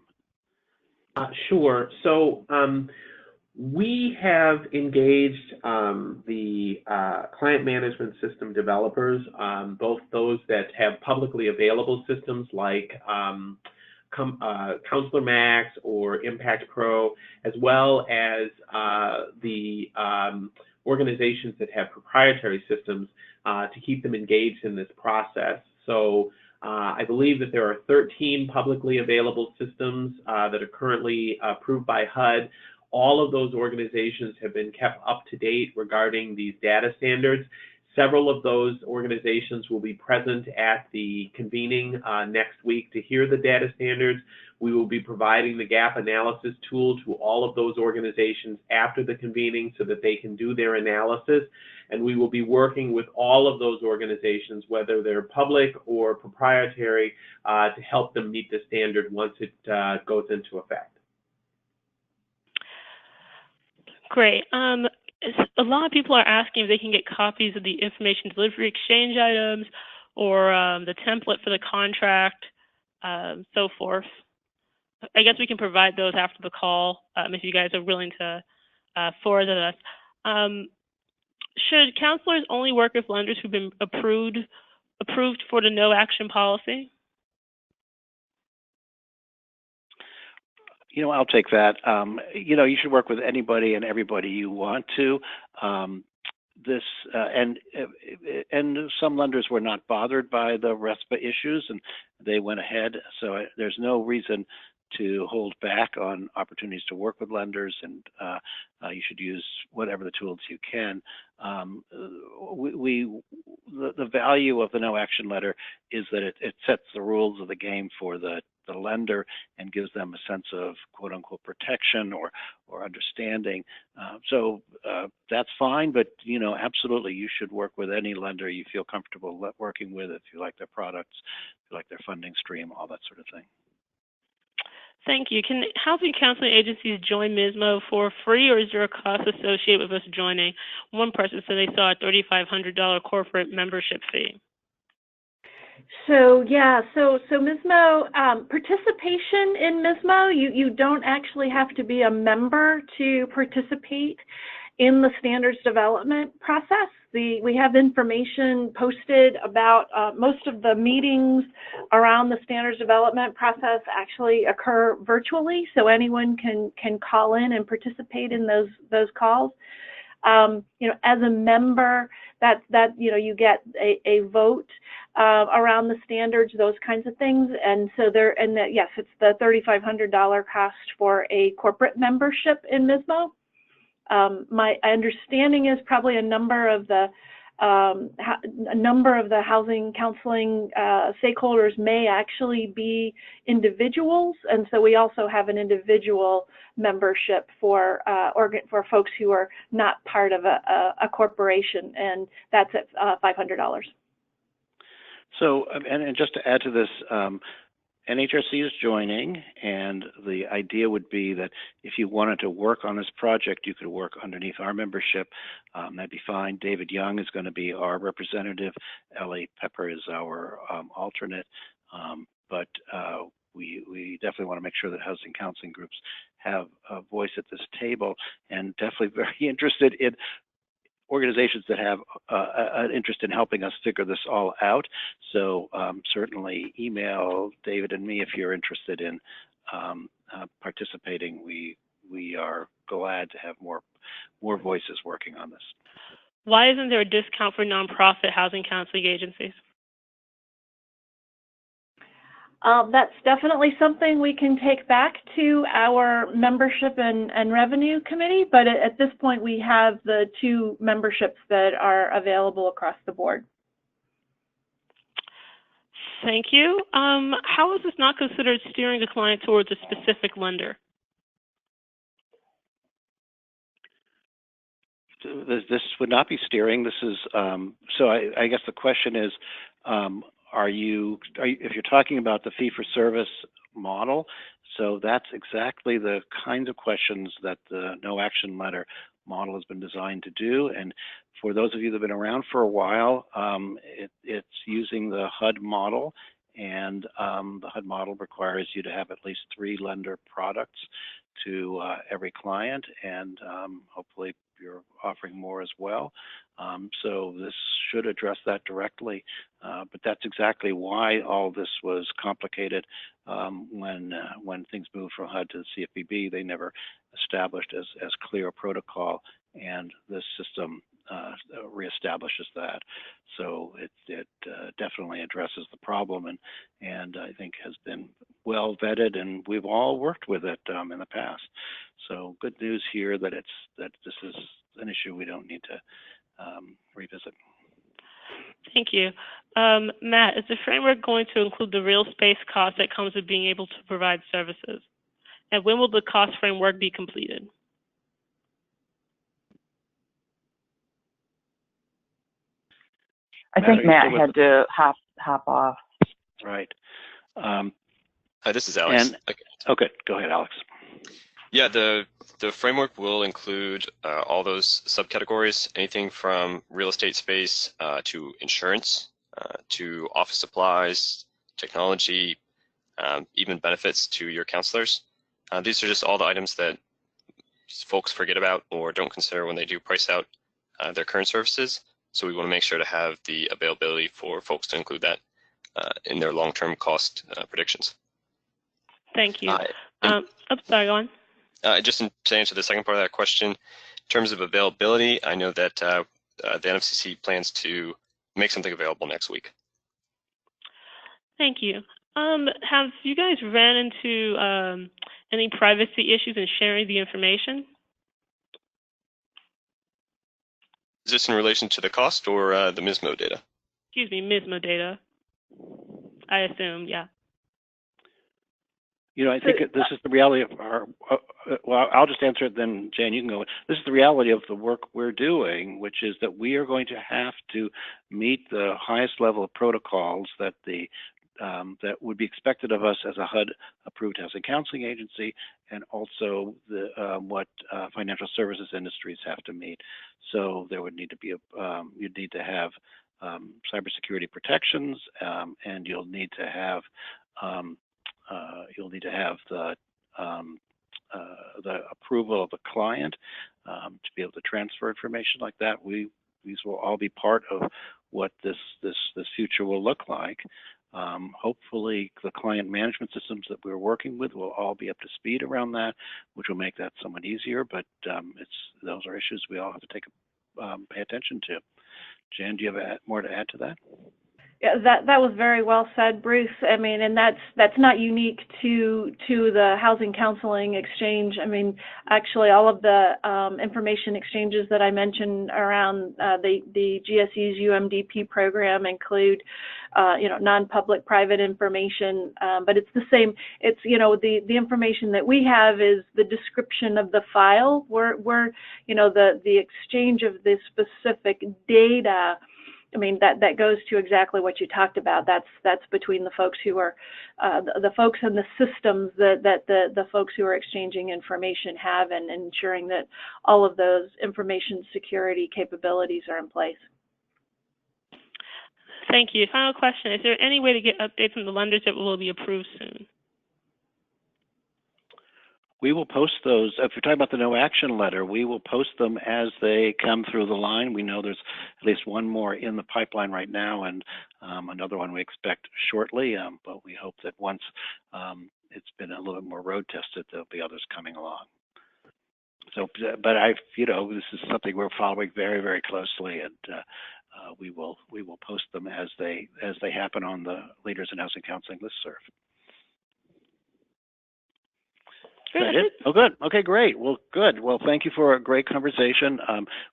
Sure. So we have engaged the client management system developers, both those that have publicly available systems like Counselor Max or Impact Pro, as well as the organizations that have proprietary systems to keep them engaged in this process. So I believe that there are 13 publicly available systems that are currently approved by HUD. All of those organizations have been kept up to date regarding these data standards. Several of those organizations will be present at the convening next week to hear the data standards. We will be providing the gap analysis tool to all of those organizations after the convening so that they can do their analysis. And we will be working with all of those organizations, whether they're public or proprietary, to help them meet the standard once it goes into effect. Great. A lot of people are asking if they can get copies of the information delivery exchange items or the template for the contract, so forth. I guess we can provide those after the call if you guys are willing to forward it us. Should counselors only work with lenders who've been approved for the no action policy? You know, I'll take that. You know, you should work with anybody and everybody you want to. And some lenders were not bothered by the RESPA issues, and they went ahead. So there's no reason to hold back on opportunities to work with lenders, and you should use whatever the tools you can. The value of the no action letter is that it sets the rules of the game for the lender and gives them a sense of quote unquote protection or understanding. So that's fine, but you know, absolutely you should work with any lender you feel comfortable working with if you like their products, if you like their funding stream, all that sort of thing. Thank you. Can housing counseling agencies join MISMO for free, or is there a cost associated with us joining? One person said they saw a $3,500 corporate membership fee. So MISMO, participation in MISMO, you don't actually have to be a member to participate in the standards development process. We have information posted about most of the meetings around the standards development process actually occur virtually, so anyone can call in and participate in those calls. As a member, you get a vote around the standards, those kinds of things, and so yes, it's the $3,500 cost for a corporate membership in MISMO. My understanding is probably a number of the housing counseling stakeholders may actually be individuals, and so we also have an individual membership for folks who are not part of a corporation, and that's at $500. So, and just to add to this, NHRC is joining, and the idea would be that if you wanted to work on this project, you could work underneath our membership. That'd be fine. David Young is going to be our representative. Ellie Pepper is our alternate. But we definitely want to make sure that housing counseling groups have a voice at this table, and definitely very interested in organizations that have an interest in helping us figure this all out. So certainly email David and me if you're interested in participating. We are glad to have more voices working on this. Why isn't there a discount for nonprofit housing counseling agencies? That's definitely something we can take back to our membership and revenue committee, but at this point we have the 2 memberships that are available across the board. Thank you. How is this not considered steering the client towards a specific lender? This would not be steering. This is so. I guess the question is, if you're talking about the fee-for-service model, so that's exactly the kinds of questions that the no action letter model has been designed to do. And for those of you that have been around for a while, it's using the HUD model, and the HUD model requires you to have at least 3 lender products to every client, and hopefully you're offering more as well. So this should address that directly, but that's exactly why all this was complicated when things moved from HUD to the CFPB. They never established as clear a protocol, and this system reestablishes that. So it definitely addresses the problem, and I think has been well vetted, and we've all worked with it in the past. So good news here that this is an issue we don't need to revisit. Thank you. Matt, is the framework going to include the real space cost that comes with being able to provide services? And when will the cost framework be completed? I think Matt had to hop off. Right. Hi, this is Alex. Okay, go ahead, Alex. Yeah, the framework will include all those subcategories, anything from real estate space to insurance, to office supplies, technology, even benefits to your counselors. These are just all the items that folks forget about or don't consider when they do price out their current services. So we want to make sure to have the availability for folks to include that in their long-term cost predictions. Thank you. Sorry, go on. Just to answer the second part of that question, in terms of availability, I know that the NFCC plans to make something available next week. Thank you. Have you guys ran into any privacy issues in sharing the information? Is this in relation to the cost or the MISMO data? Excuse me, MISMO data. I assume, yeah. You know, I think this is the reality of our, well, I'll just answer it, then Jan, you can go. This is the reality of the work we're doing, which is that we are going to have to meet the highest level of protocols that the that would be expected of us as a HUD-approved housing counseling agency, and also what financial services industries have to meet. So there would need to be you'd need to have cybersecurity protections, and you'll need to have the approval of the client to be able to transfer information like that. These will all be part of what this future will look like. Hopefully, the client management systems that we're working with will all be up to speed around that, which will make that somewhat easier. But those are issues we all have to pay attention to. Jan, do you have more to add to that? Yeah, that was very well said, Bruce. I mean, and that's not unique to the Housing Counseling Exchange. I mean, actually, all of the information exchanges that I mentioned around the GSE's UMDP program include, non-public private information, but it's the same. It's, the information that we have is the description of the file. We're the exchange of the specific data. I mean, that goes to exactly what you talked about. That's between the folks who are, the folks and the systems that the folks who are exchanging information have, and ensuring that all of those information security capabilities are in place. Thank you. Final question. Is there any way to get updates from the lenders that will be approved soon? We will post those. If you're talking about the no action letter, we will post them as they come through the line. We know there's at least one more in the pipeline right now, and another one we expect shortly. But we hope that once it's been a little bit more road tested, there'll be others coming along. So, but this is something we're following very, very closely, and we will post them as they happen on the Leaders in Housing Counseling listserv. Is that it? Oh, good. Okay, great. Well, good. Well, thank you for a great conversation.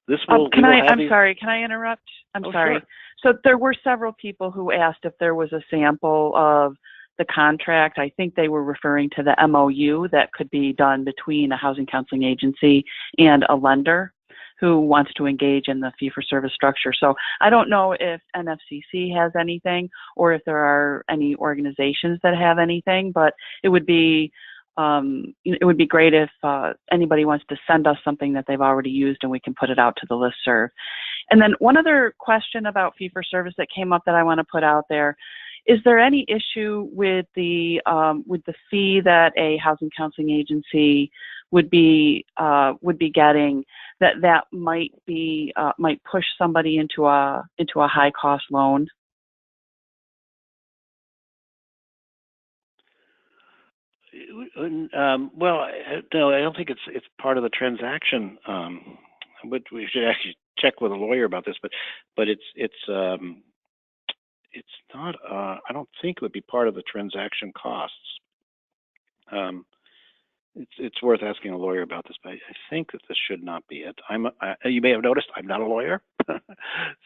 This will. I'm sorry. Can I interrupt? I'm sorry. Sure. So there were several people who asked if there was a sample of the contract. I think they were referring to the MOU that could be done between a housing counseling agency and a lender who wants to engage in the fee-for-service structure. So I don't know if NFCC has anything or if there are any organizations that have anything, but it would be great if anybody wants to send us something that they've already used and we can put it out to the listserv. And then one other question about fee-for-service that came up that I want to put out there: is there any issue with the fee that a housing counseling agency would be getting that might push somebody into a high cost loan? Well, no, I don't think it's part of the transaction. But we should actually check with a lawyer about this. But it's not. I don't think it would be part of the transaction costs. It's worth asking a lawyer about this, but I think that this should not be it. You may have noticed I'm not a lawyer,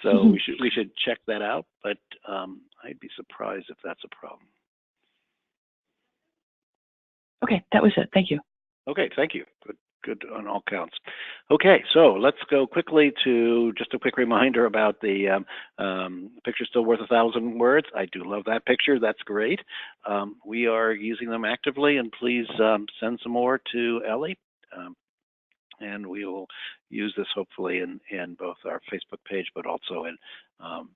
so we should check that out. But I'd be surprised if that's a problem. Okay, that was it. Thank you. Okay, thank you. Good on all counts. Okay, so let's go quickly to just a quick reminder about the picture's still worth 1,000 words. I do love that picture. That's great. We are using them actively, and please send some more to Ellie. And we will use this hopefully in both our Facebook page, but also in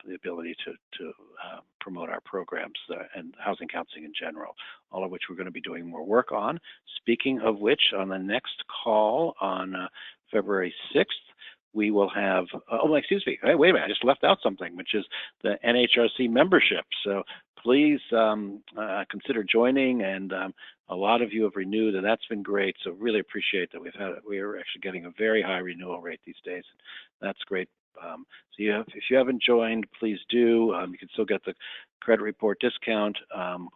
the ability to promote our programs and housing counseling in general, all of which we're going to be doing more work on. Speaking of which, on the next call on February 6th, we will have, excuse me, hey, wait a minute, I just left out something, which is the NHRC membership. So please consider joining, and a lot of you have renewed, and that's been great. So really appreciate that we're actually getting a very high renewal rate these days. That's great. So if you haven't joined, please do. You can still get the credit report discount.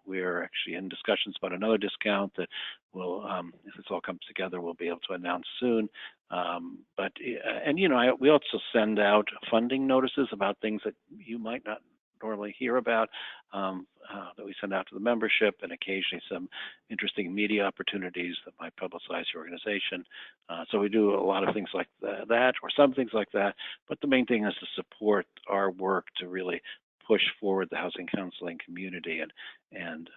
We're actually in discussions about another discount that will, if this all comes together, we'll be able to announce soon. We also send out funding notices about things that you might not normally hear about, that we send out to the membership, and occasionally some interesting media opportunities that might publicize your organization. So we do a lot of things like that, or some things like that, but the main thing is to support our work to really push forward the housing counseling community and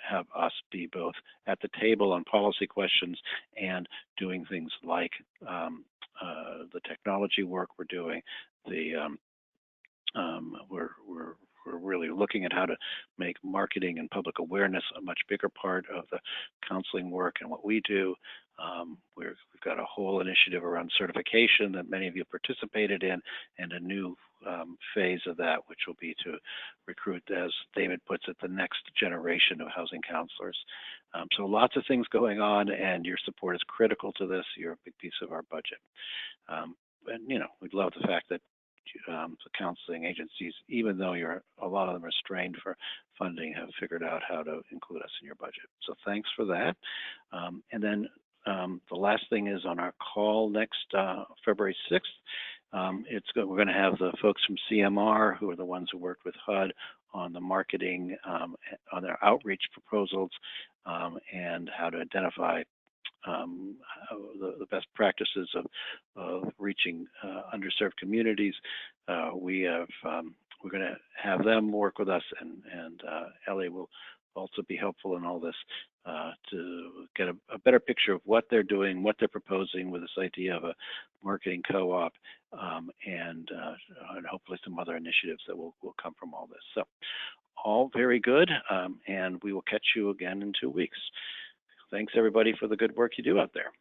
have us be both at the table on policy questions and doing things like the technology work we're doing. We're really looking at how to make marketing and public awareness a much bigger part of the counseling work and what we do. We've got a whole initiative around certification that many of you participated in, and a new phase of that, which will be to recruit, as David puts it, the next generation of housing counselors. So lots of things going on, and your support is critical to this. You're a big piece of our budget. And, you know, we'd love the fact that the counseling agencies, even though a lot of them are strained for funding, have figured out how to include us in your budget. So thanks for that. And then the last thing is on our call next February 6th. We're going to have the folks from CMR, who are the ones who worked with HUD on the marketing, on their outreach proposals, and how to identify the best practices of reaching underserved communities. We're going to have them work with us, and Ellie will also be helpful in all this to get a better picture of what they're doing, what they're proposing with this idea of a marketing co-op, and hopefully some other initiatives that will come from all this. So all very good, and we will catch you again in 2 weeks. Thanks, everybody, for the good work you do out there.